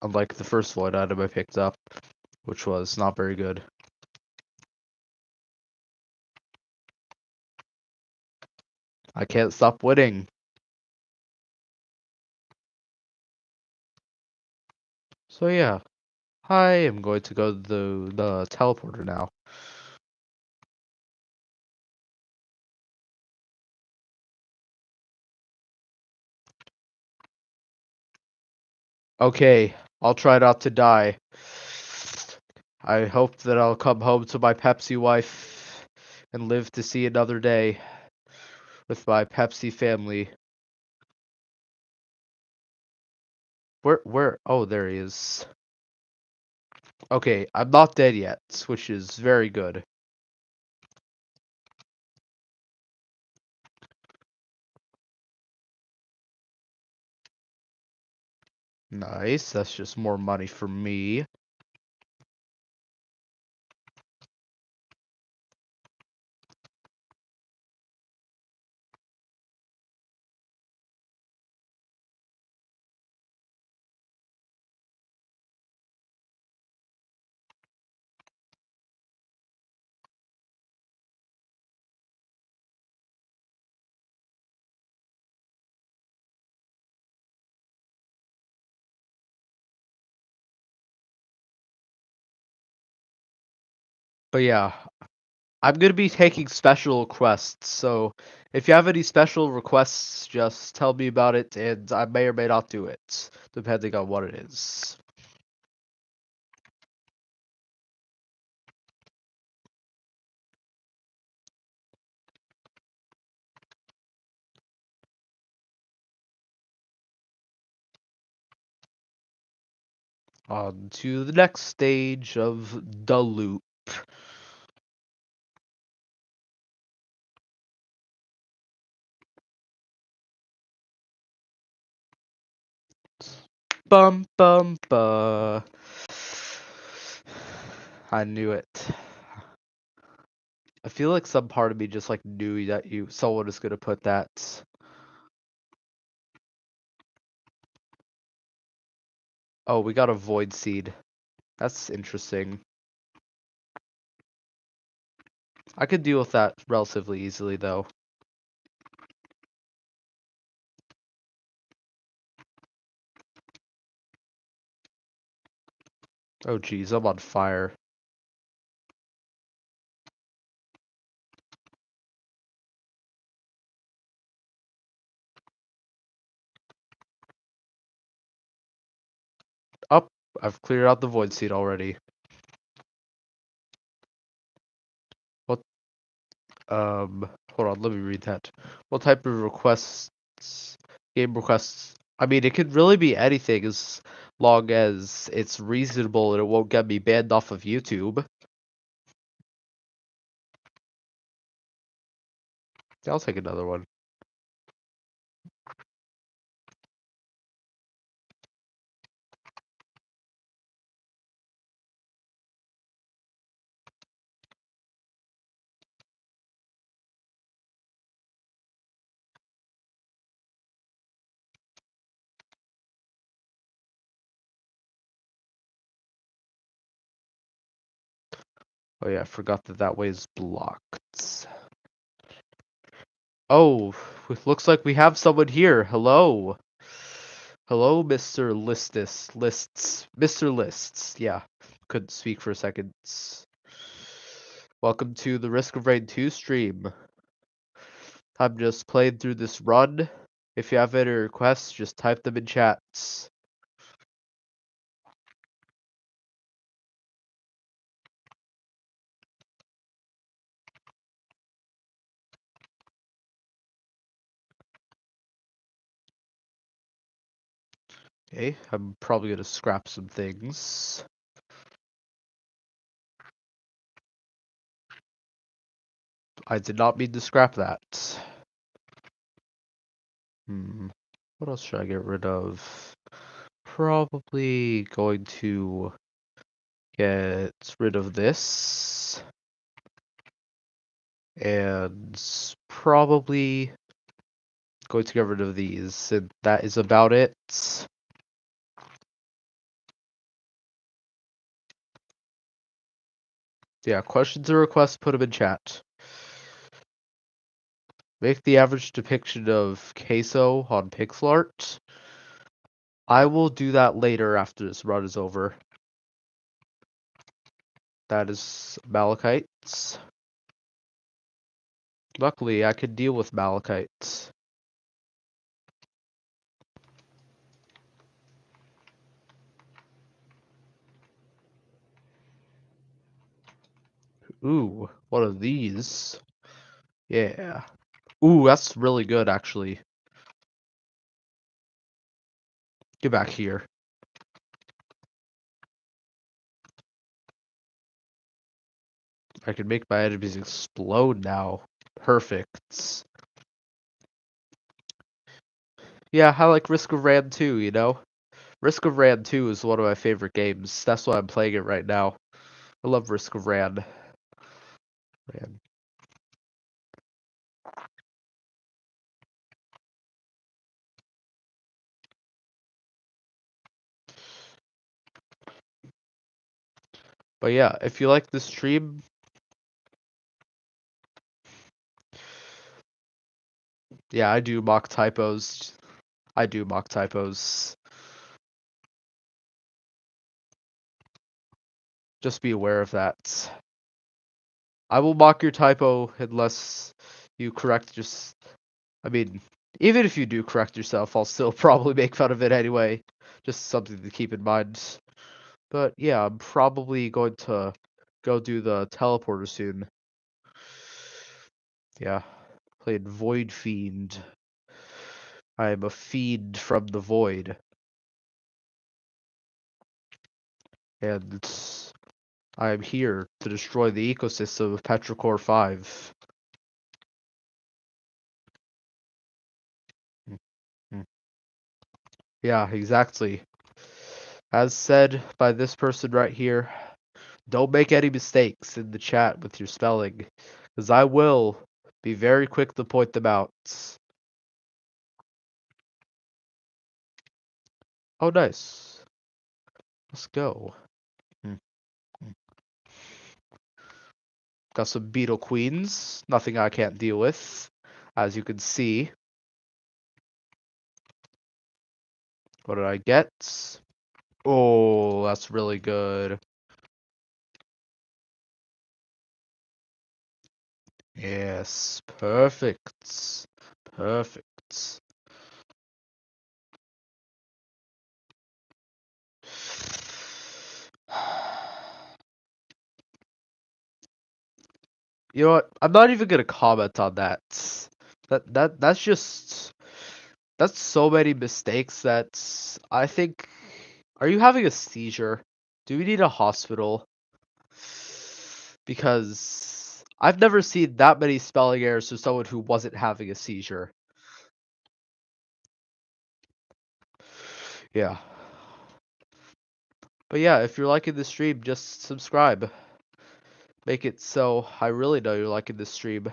Speaker 1: Unlike the first void item I picked up, which was not very good. I can't stop winning. So yeah, I am going to go to the teleporter now. Okay, I'll try not to die. I hope that I'll come home to my Pepsi wife and live to see another day with my Pepsi family. Where? Oh, there he is. Okay, I'm not dead yet, which is very good. Nice, that's just more money for me. But yeah, I'm gonna be taking special requests, so if you have any special requests, just tell me about it, and I may or may not do it, depending on what it is. On to the next stage of the loop. Bum bum ba. I knew it. I feel like some part of me just like knew that someone was gonna put that. Oh, we got a void seed. That's interesting. I could deal with that relatively easily though. Oh geez, I'm on fire. Up, I've cleared out the void seed already. What hold on, let me read that. What type of requests game requests? I mean, it could really be anything as long as it's reasonable and it won't get me banned off of YouTube. I'll take another one. Oh yeah, I forgot that that way is blocked. Oh, looks like we have someone here. Hello. Hello, Mr. Lists. Mr. Lists. Yeah, couldn't speak for a second. Welcome to the Risk of Rain 2 stream. I'm just playing through this run. If you have any requests, just type them in chats. Okay, I'm probably gonna scrap some things. I did not mean to scrap that. What else should I get rid of? Probably going to get rid of this. And probably going to get rid of these. And that is about it. Yeah, questions or requests, put them in chat. Make the average depiction of queso on pixel art. I will do that later after this run is over. That is malachites. Luckily, I can deal with malachites. Ooh, what are these? Yeah. Ooh, that's really good, actually. Get back here. I can make my enemies explode now. Perfect. Yeah, I like Risk of Rain 2, you know? Risk of Rain 2 is one of my favorite games. That's why I'm playing it right now. I love Risk of Rain. Man. But yeah, if you like this stream, yeah, I do mock typos. I do mock typos. Just be aware of that. I will mock your typo unless you correct just I mean, even if you do correct yourself, I'll still probably make fun of it anyway. Just something to keep in mind. But yeah, I'm probably going to go do the teleporter soon. Yeah. Played Void Fiend. I am a fiend from the void. And I am here to destroy the ecosystem of Petrichor 5. Yeah, exactly. As said by this person right here, don't make any mistakes in the chat with your spelling, because I will be very quick to point them out. Oh, nice. Let's go. Got some beetle queens. Nothing I can't deal with, as you can see. What did I get? Oh, that's really good. Yes, perfect. Perfect. You know what? I'm not even gonna comment on that. That's so many mistakes that I think. Are you having a seizure? Do we need a hospital? Because I've never seen that many spelling errors for someone who wasn't having a seizure. Yeah. But yeah, if you're liking the stream, just subscribe. Make it so I really know you're liking this stream.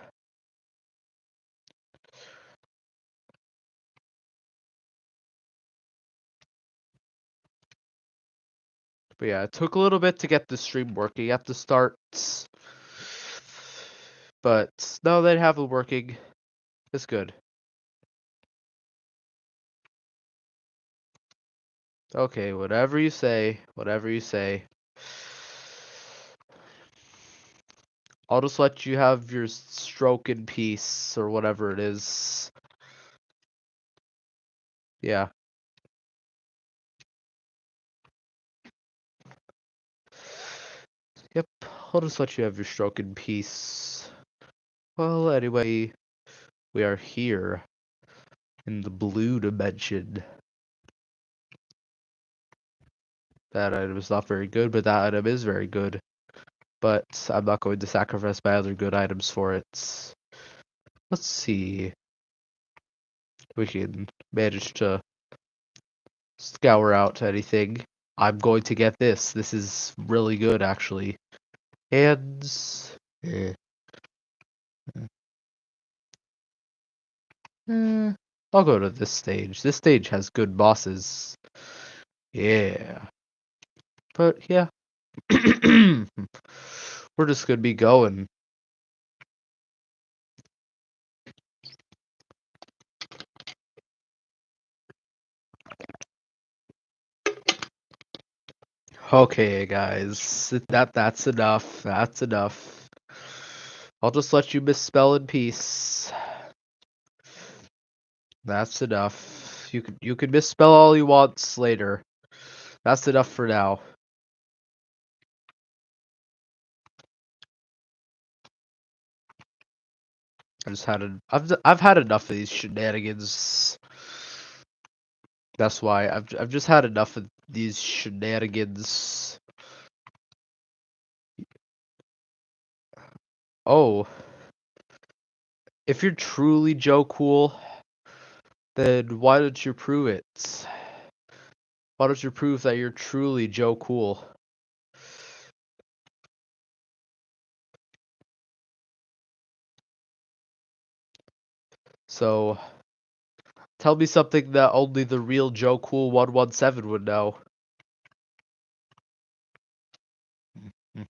Speaker 1: But yeah, it took a little bit to get the stream working at the start. But now they have it working. It's good. Okay, whatever you say. Whatever you say. I'll just let you have your stroke in peace, or whatever it is. Yeah. Yep, I'll just let you have your stroke in peace. Well, anyway, we are here in the blue dimension. That item is not very good, but that item is very good. But I'm not going to sacrifice my other good items for it. Let's see. We can manage to scour out anything. I'm going to get this. This is really good, actually. And eh, eh, I'll go to this stage. This stage has good bosses. Yeah. But yeah. We're just gonna be going. Okay, guys. That's enough. That's enough. I'll just let you misspell in peace. That's enough. You can misspell all you want later. That's enough for now. I've had enough of these shenanigans. That's why I've just had enough of these shenanigans. Oh, if you're truly Joe Cool, then why don't you prove it? Why don't you prove that you're truly Joe Cool? So, tell me something that only the real Joe Cool 117 would know. Mm,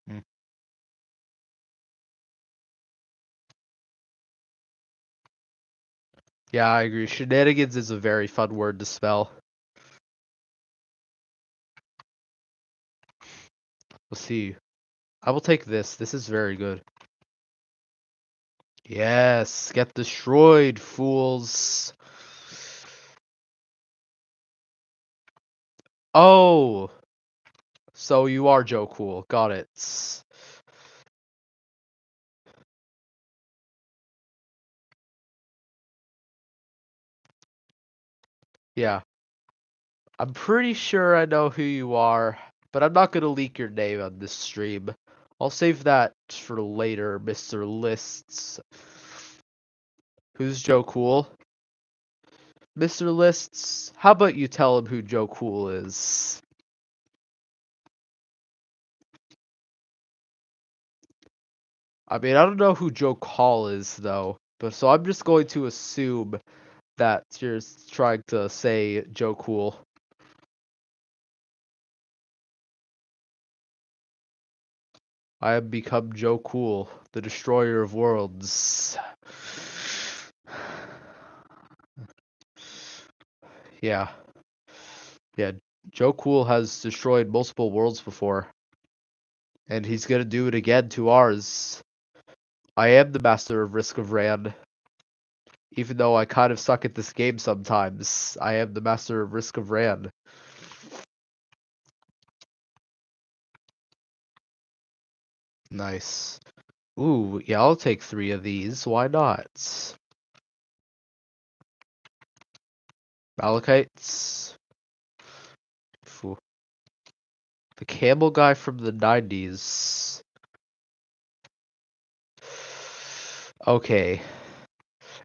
Speaker 1: mm. Yeah, I agree. Shenanigans is a very fun word to spell. Let's see. I will take this. This is very good. Yes, get destroyed, fools. Oh, so you are Joe Cool. Got it. Yeah, I'm pretty sure I know who you are, but I'm not gonna leak your name on this stream. I'll save that for later, Mr. Lists. Who's Joe Cool? Mr. Lists, how about you tell him who Joe Cool is? I mean, I don't know who Joe Call is, though, but so I'm just going to assume that you're trying to say Joe Cool. I have become Joe Cool, the destroyer of worlds. Yeah. Yeah, Joe Cool has destroyed multiple worlds before, and he's gonna do it again to ours. I am the master of Risk of Ran, even though I kind of suck at this game sometimes. I am the master of Risk of Ran. Nice. Ooh, yeah, I'll take 3 of these. Why not? Malachites. Phew. The camel guy from the 90s. Okay.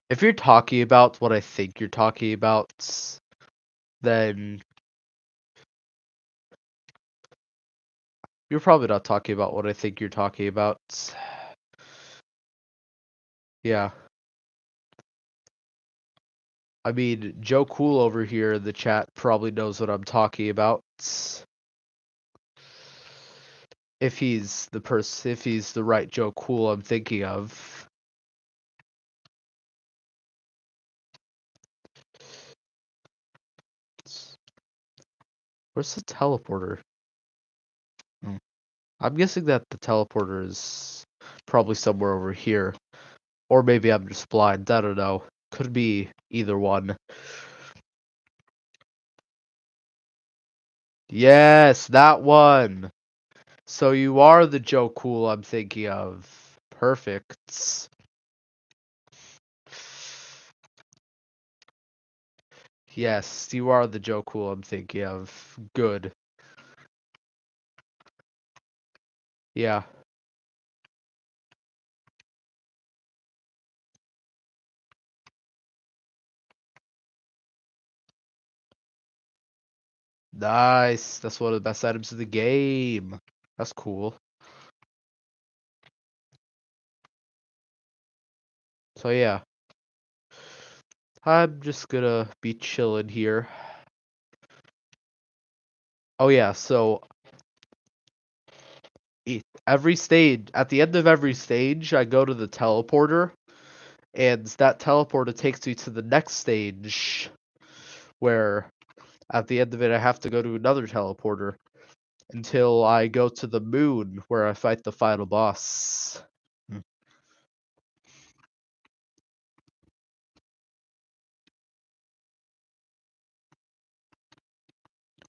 Speaker 1: If you're talking about what I think you're talking about, then you're probably not talking about what I think you're talking about. Yeah. I mean, Joe Cool over here in the chat probably knows what I'm talking about. If he's the right Joe Cool I'm thinking of. Where's the teleporter? Hmm. I'm guessing that the teleporter is probably somewhere over here. Or maybe I'm just blind. I don't know. Could be either one. Yes, that one. So you are the Joe Cool I'm thinking of. Perfect. Yes, you are the Joe Cool I'm thinking of. Good. Yeah. Nice. That's one of the best items in the game. That's cool. So yeah, I'm just gonna be chilling here. Oh yeah, so every stage, at the end of every stage, I go to the teleporter, and that teleporter takes me to the next stage, where at the end of it, I have to go to another teleporter until I go to the moon, where I fight the final boss. Hmm.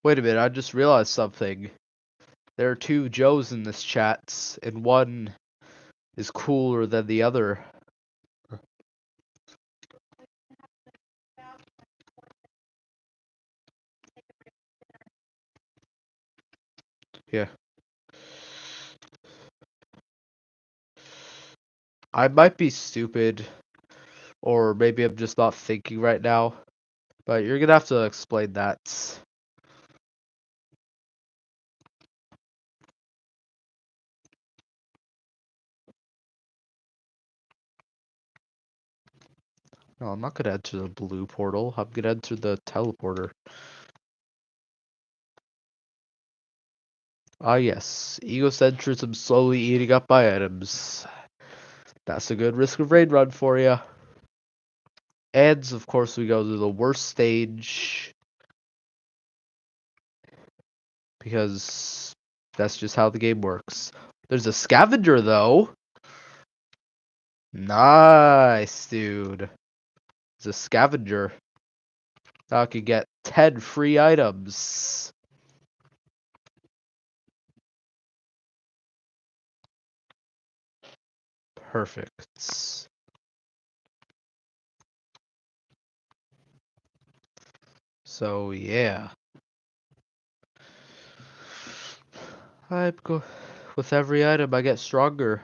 Speaker 1: Wait a minute, I just realized something. There are two Joes in this chat, and one is cooler than the other. Yeah. I might be stupid, or maybe I'm just not thinking right now, but you're gonna have to explain that. No, I'm not gonna enter the blue portal. I'm gonna enter the teleporter. Ah, yes. Egocentrism slowly eating up my items. That's a good risk of rain run for you. And, of course, we go to the worst stage, because that's just how the game works. There's a scavenger, though. Nice, dude. There's a scavenger. Now I could get 10 free items. Perfect. So yeah, I go with every item I get stronger,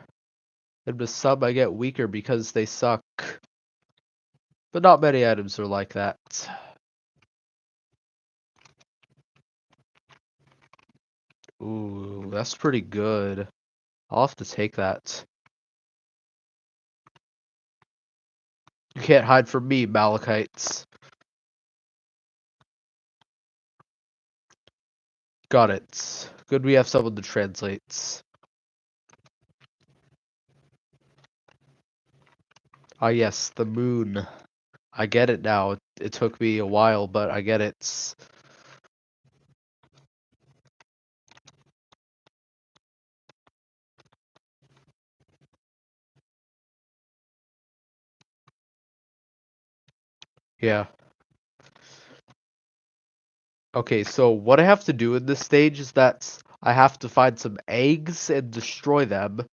Speaker 1: and with some I get weaker because they suck. But not many items are like that. Ooh, that's pretty good. I'll have to take that. You can't hide from me, Malachites. Got it. Good we have someone to translate. Ah yes, the moon. I get it now. It took me a while, but I get it. Yeah. Okay, so what I have to do in this stage is that I have to find some eggs and destroy them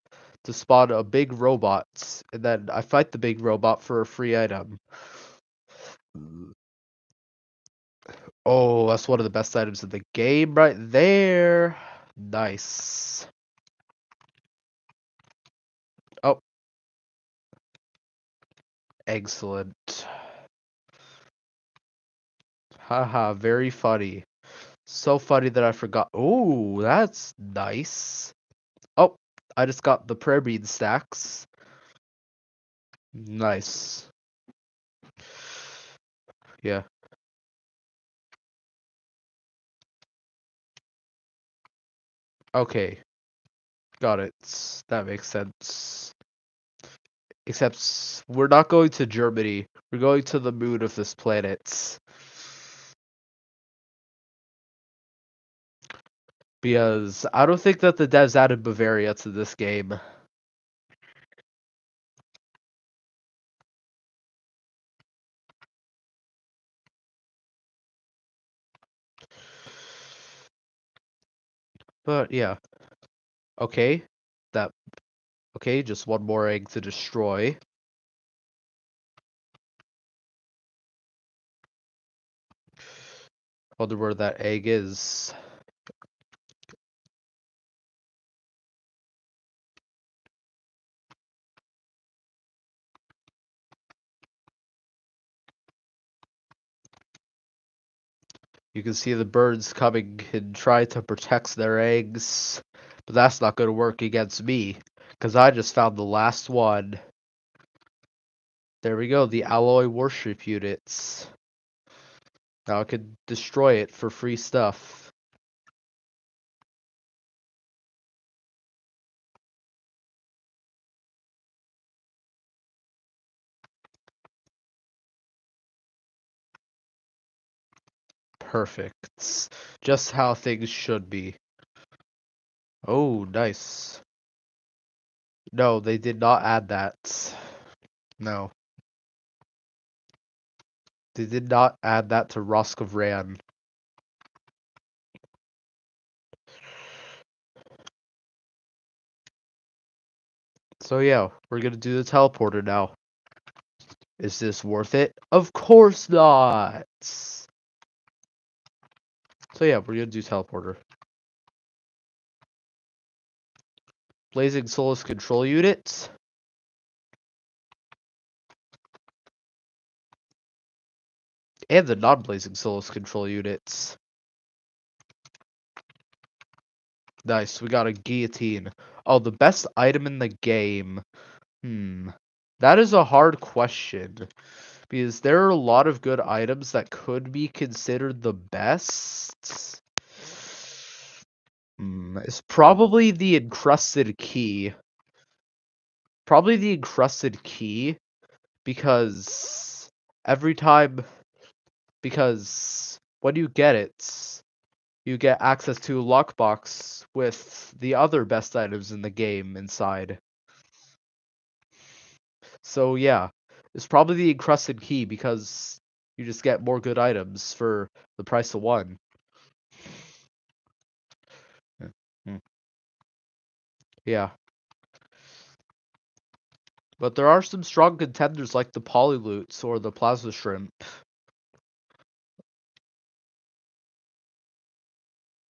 Speaker 1: to spawn a big robot, and then I fight the big robot for a free item. Oh, that's one of the best items in the game right there. Nice. Oh, excellent. Haha, very funny. So funny that I forgot. Oh, that's nice. Oh, I just got the prayer bean stacks. Nice. Yeah. Okay. Got it. That makes sense. Except we're not going to Germany. We're going to the moon of this planet. Because I don't think that the devs added Bavaria to this game. But yeah. Okay. That okay, just one more egg to destroy. Wonder where that egg is. You can see the birds coming and try to protect their eggs. But that's not going to work against me. Because I just found the last one. There we go, the alloy warship units. Now I could destroy it for free stuff. Perfect. Just how things should be. Oh, nice. No, they did not add that. No. They did not add that to Ran. So yeah, we're gonna do the teleporter now. Is this worth it? Of course not! So yeah, we're gonna do teleporter. Blazing Solus control units. And the non-blazing Solus control units. Nice, we got a guillotine. Oh, the best item in the game. That is a hard question. Because there are a lot of good items that could be considered the best. It's probably the encrusted key. Probably the encrusted key. Because every time. Because when you get it, you get access to a lockbox with the other best items in the game inside. So yeah, it's probably the encrusted key because you just get more good items for the price of one. Mm. Yeah. But there are some strong contenders like the Polylutes or the Plasma Shrimp.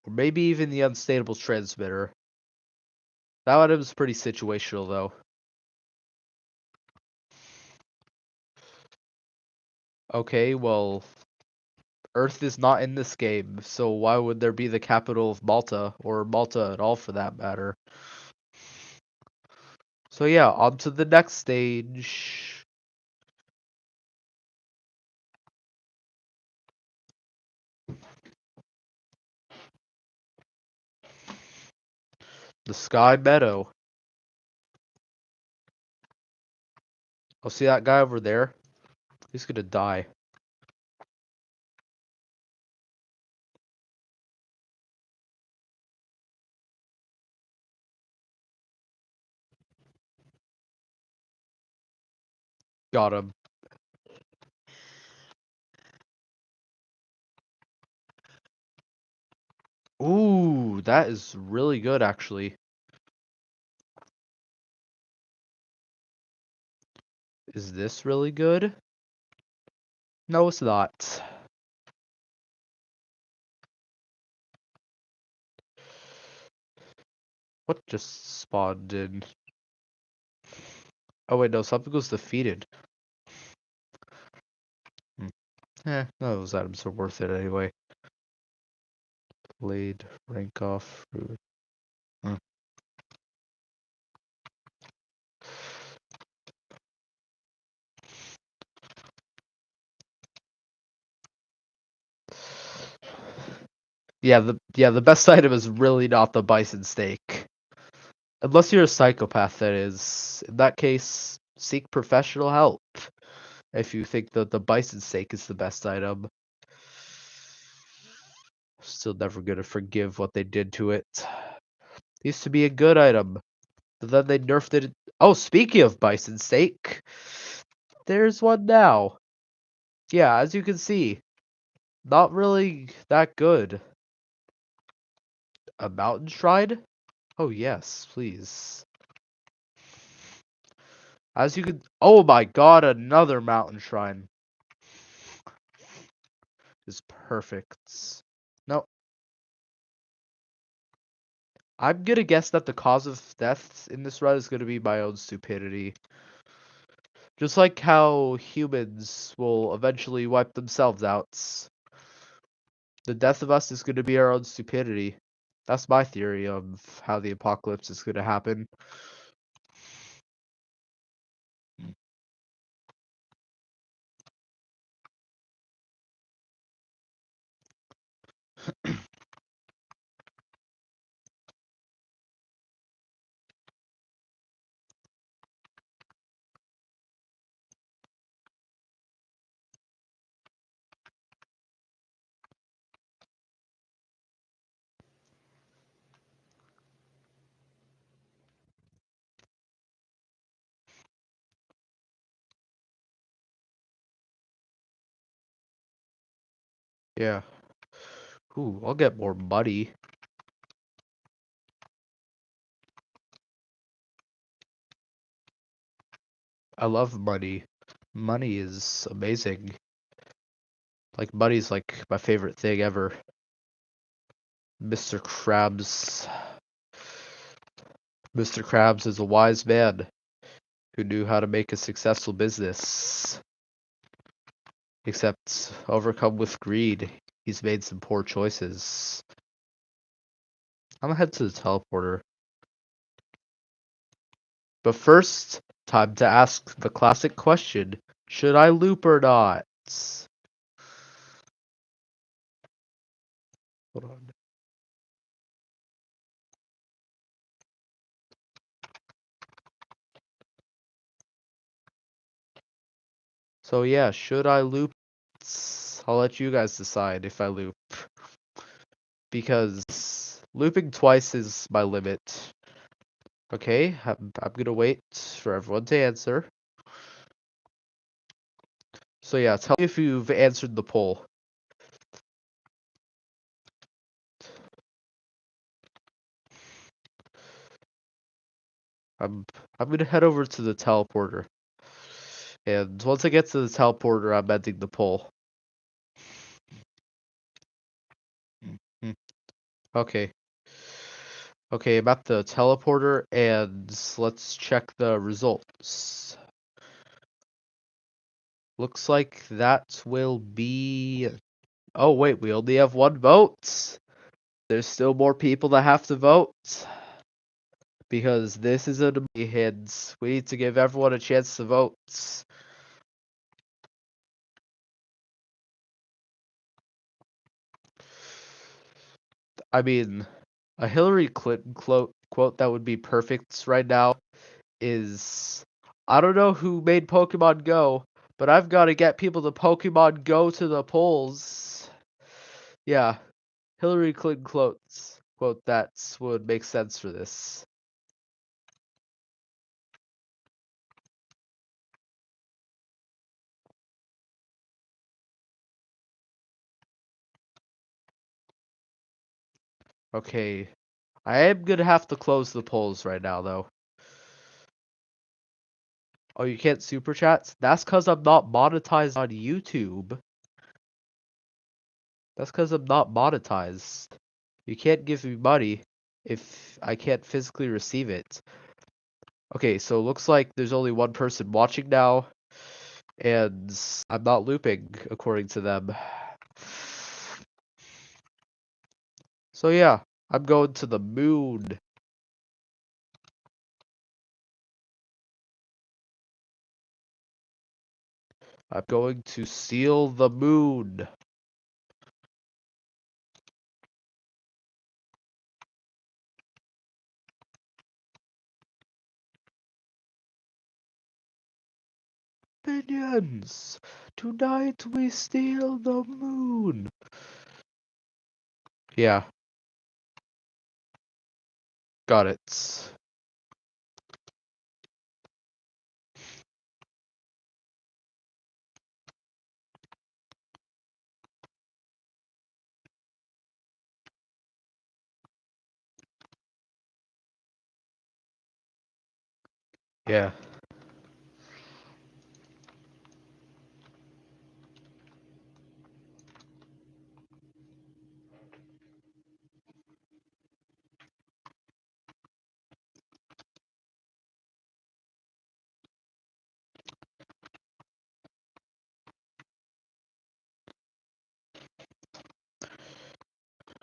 Speaker 1: Or maybe even the Unstable Transmitter. That item is pretty situational though. Okay, well, Earth is not in this game, so why would there be the capital of Malta, or Malta at all for that matter? So yeah, on to the next stage. The Sky Meadow. I'll see that guy over there. He's gonna die. Got him. Ooh, that is really good actually. Is this really good? No, it's not. What just spawned in? Oh wait, no, something was defeated. Hmm. Those items are worth it anyway. Blade, rank off, fruit. Hmm. Yeah, the best item is really not the bison steak. Unless you're a psychopath, that is. In that case, seek professional help if you think that the bison steak is the best item. Still never gonna forgive what they did to it. Used to be a good item, but then they nerfed it. Oh, speaking of bison steak, there's one now. Yeah, as you can see, not really that good. A mountain shrine? Oh yes, please. As you can, oh my god, another mountain shrine is perfect. No, I'm gonna guess that the cause of death in this run is gonna be my own stupidity. Just like how humans will eventually wipe themselves out. The death of us is gonna be our own stupidity. That's my theory of how the apocalypse is gonna happen. Yeah. Ooh, I'll get more money. I love money. Money is amazing. Like money's like my favorite thing ever. Mr. Krabs. Mr. Krabs is a wise man who knew how to make a successful business. Except overcome with greed, he's made some poor choices. I'm gonna head to the teleporter. But first, time to ask the classic question. Should I loop or not? Hold on. So yeah, should I loop? I'll let you guys decide if I loop. Because looping twice is my limit. Okay, I'm gonna wait for everyone to answer. So yeah, tell me if you've answered the poll. I'm I'm gonna head over to the teleporter. And once I get to the teleporter, I'm ending the poll. Hmm. Okay. Okay, I'm at the teleporter and let's check the results. Looks like that will be... Oh wait, we only have one vote. There's still more people that have to vote. Because this is a hint. We need to give everyone a chance to vote. I mean, a Hillary Clinton quote that would be perfect right now is, I don't know who made Pokemon Go, but I've got to get people to Pokemon Go to the polls. Yeah, Hillary Clinton quote that would make sense for this. Okay, I am gonna have to close the polls right now though. Oh, you can't super chat? That's cause I'm not monetized on YouTube. That's cause I'm not monetized. You can't give me money if I can't physically receive it. Okay, so looks like there's only one person watching now, and I'm not looping according to them. So yeah, I'm going to the moon. I'm going to seal the moon. Minions! Tonight we steal the moon! Yeah, got it. Yeah.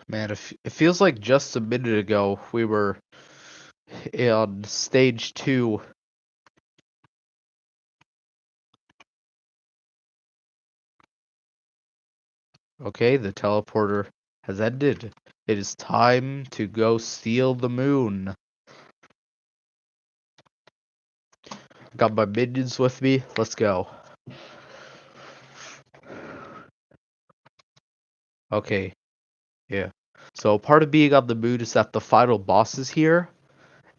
Speaker 1: Man, it feels like just a minute ago we were on stage 2. Okay, the teleporter has ended. It is time to go steal the moon. Got my minions with me. Let's go. Okay, yeah. So part of being on the moon is that the final boss is here,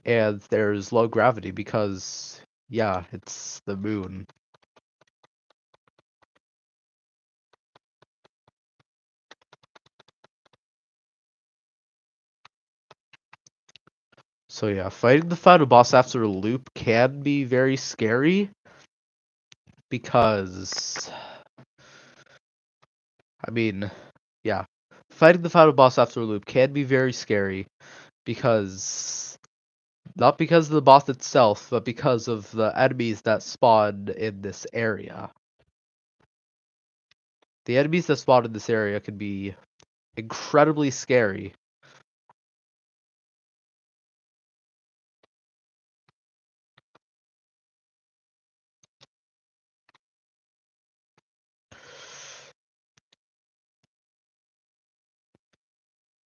Speaker 1: and there's low gravity because, yeah, it's the moon. So yeah, fighting the final boss after a loop can be very scary because, I mean, yeah, fighting the final boss after a loop can be very scary because, not because of the boss itself, but because of the enemies that spawn in this area. The enemies that spawn in this area can be incredibly scary.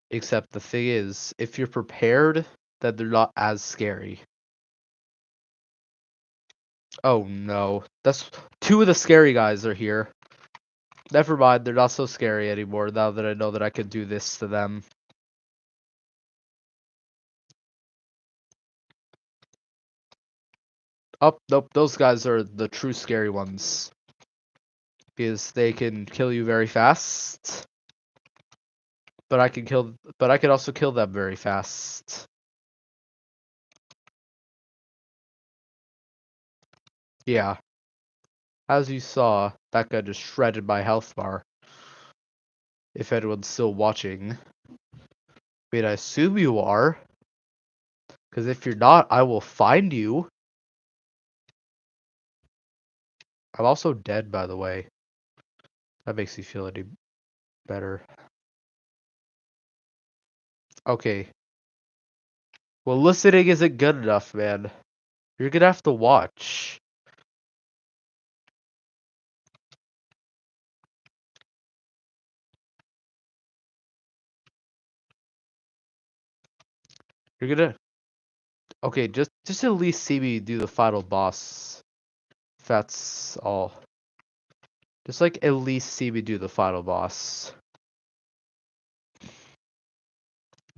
Speaker 1: Except the thing is, if you're prepared, then they're not as scary. Oh no, that's two of the scary guys are here. Never mind, they're not so scary anymore now that I know that I can do this to them. Oh, nope, those guys are the true scary ones. Because they can kill you very fast. But I can also kill them very fast. Yeah. As you saw, that guy just shredded my health bar. If anyone's still watching. Wait, I assume you are. Because if you're not, I will find you. I'm also dead, by the way. That makes you feel any better. Okay. Well, listening isn't good enough, man. You're gonna have to watch. You're gonna... Okay, just at least see me do the final boss. If that's all. Just like at least see me do the final boss.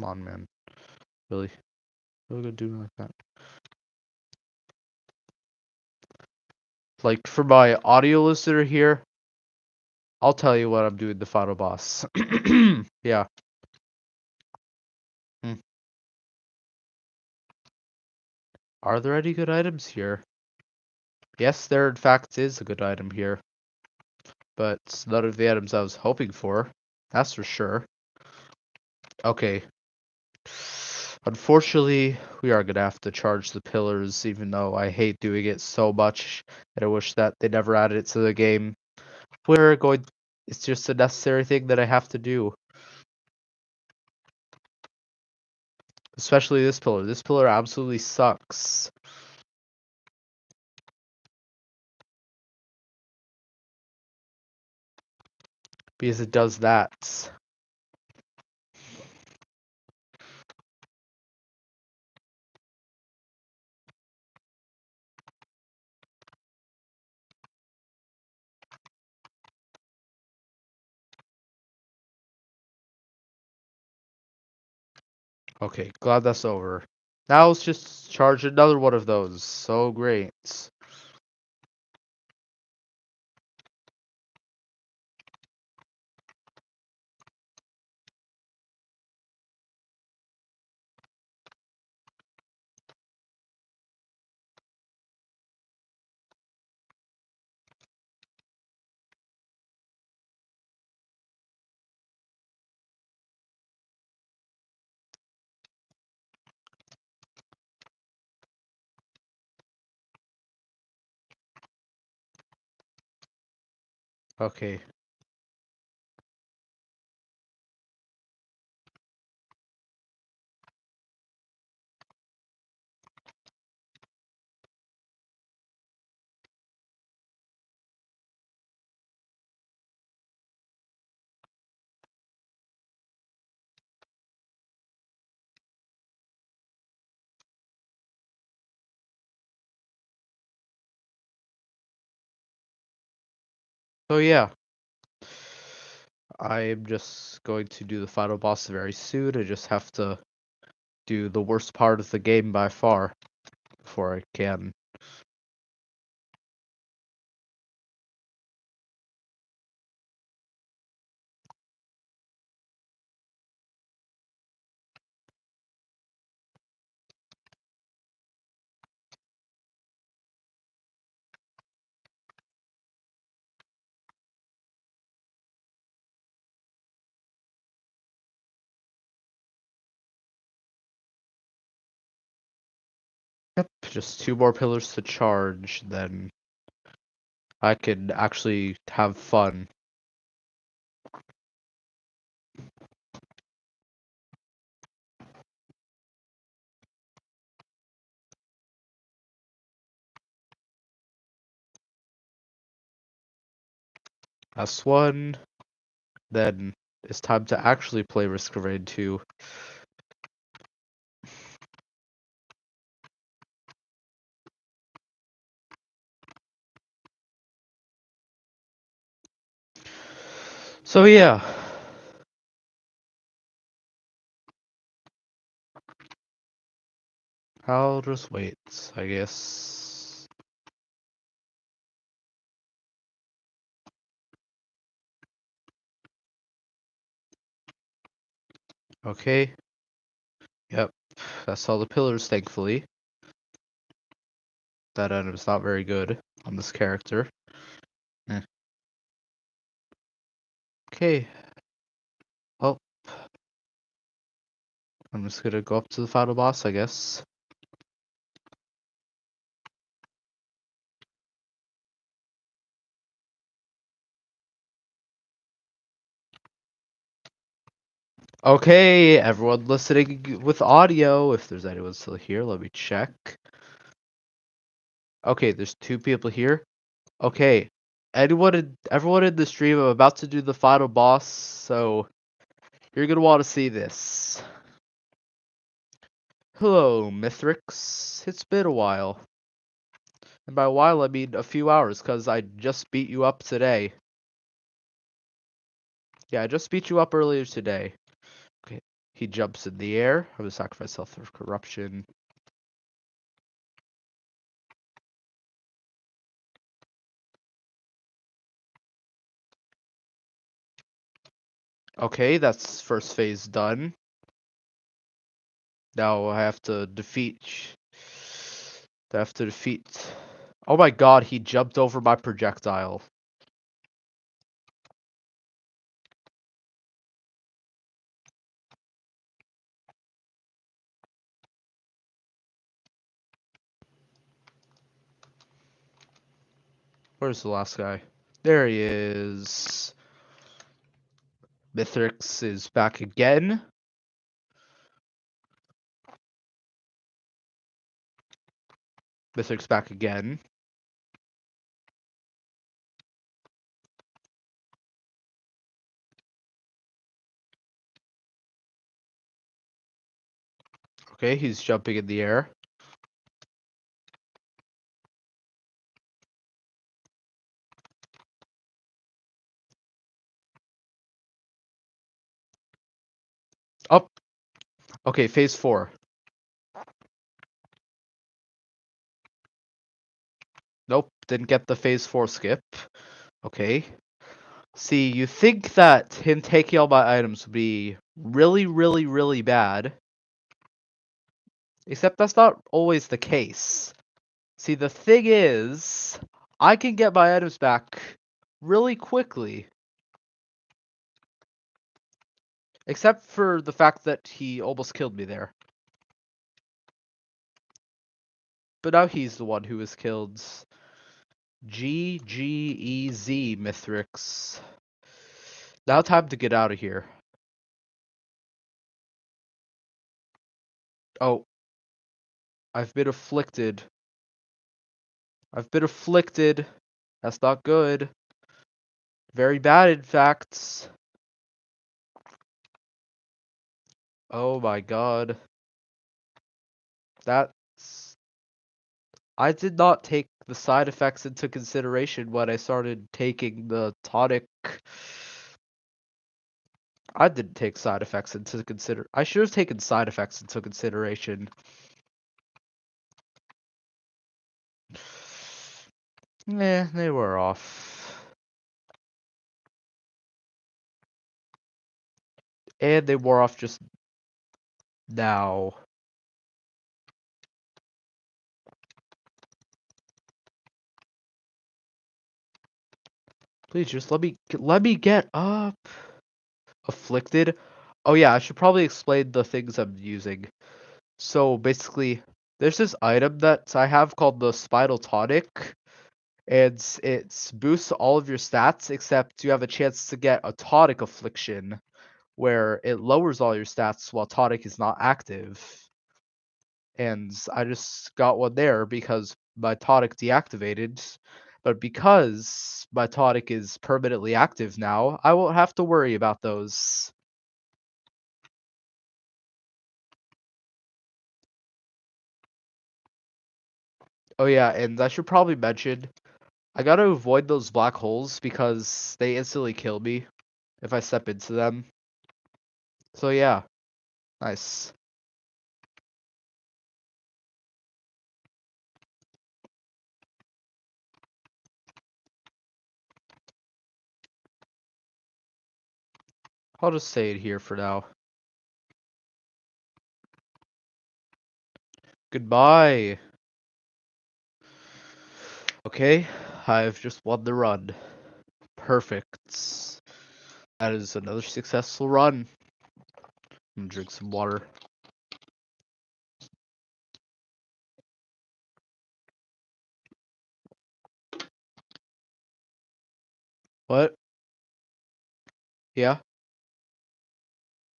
Speaker 1: Come on, man. Really? Really gonna do me like that? Like, for my audio listener here, I'll tell you when I'm doing the final boss. Yeah. Hmm. Are there any good items here? Yes, there in fact is a good item here. But it's none of the items I was hoping for. That's for sure. Okay. Unfortunately, we are gonna have to charge the pillars, even though I hate doing it so much, and I wish that they never added it to the game. We're going... It's just a necessary thing that I have to do. Especially this pillar. This pillar absolutely sucks. Because it does that. Okay, glad that's over. Now let's just charge another one of those. So great. Okay. So yeah, I am just going to do the final boss very soon. I just have to do the worst part of the game by far before I can. Yep, just two more pillars to charge, then I can actually have fun. That's one. Then it's time to actually play Risk of Rain 2. So yeah, I'll just wait, I guess. Okay, yep, that's all the pillars, thankfully. That item is not very good on this character. Eh. Okay, well, I'm just gonna go up to the final boss, I guess. Okay, everyone listening with audio, if there's anyone still here, let me check. Okay, there's two people here. Okay, everyone in the stream, I'm about to do the final boss, so you're gonna want to see this. Hello, Mithrix. It's been a while. And by a while, I mean a few hours, because I just beat you up today. Yeah, I just beat you up earlier today. Okay, he jumps in the air. I'm gonna sacrifice self for corruption. Okay, that's first phase done. Now I have to defeat. I have to defeat. Oh my god, he jumped over my projectile. Where's the last guy? There he is. Mithrix is back again. Mithrix back again. Okay, he's jumping in the air. Up. Okay, phase 4. Nope, didn't get the phase 4 skip. Okay. See, you think that him taking all my items would be really, really, really bad. Except that's not always the case. See, the thing is, I can get my items back really quickly. Except for the fact that he almost killed me there. But now he's the one who was killed. GGEZ, Mithrix. Now time to get out of here. Oh, I've been afflicted. I've been afflicted. That's not good. Very bad, in fact. Oh my god. That's... I did not take the side effects into consideration when I started taking the tonic. I didn't take side effects into consider. I should have taken side effects into consideration. Yeah, they were off. And they wore off just now. Please just let me get up. Afflicted. Oh yeah, I should probably explain the things I'm using. So basically, there's this item that I have called the Spinal Tonic, and it boosts all of your stats except you have a chance to get a tonic affliction, where it lowers all your stats while tonic is not active. And I just got one there because my tonic deactivated. But because my tonic is permanently active now, I won't have to worry about those. Oh yeah, and I should probably mention, I gotta avoid those black holes because they instantly kill me if I step into them. So yeah, nice. I'll just say it here for now. Goodbye. Okay, I've just won the run. Perfect. That is another successful run. I'm gonna drink some water. What? Yeah?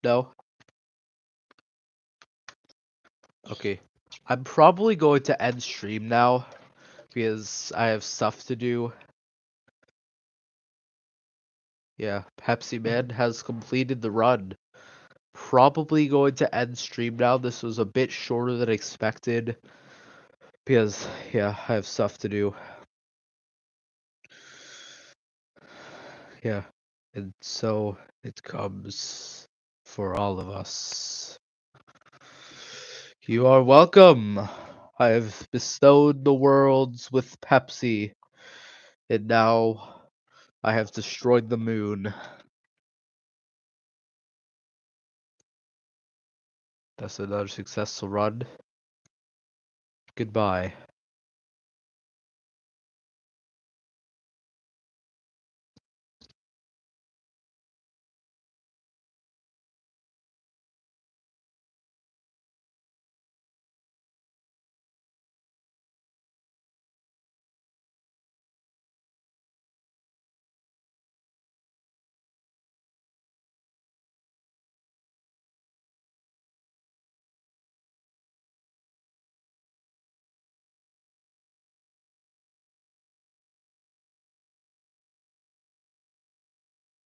Speaker 1: No? Okay. I'm probably going to end stream now because I have stuff to do. Yeah, Pepsi Man has completed the run. Probably going to end stream now. This was a bit shorter than expected because, yeah, I have stuff to do. Yeah, and so it comes for all of us. You are welcome. I have bestowed the worlds with Pepsi, and now I have destroyed the moon. That's another successful run. Goodbye.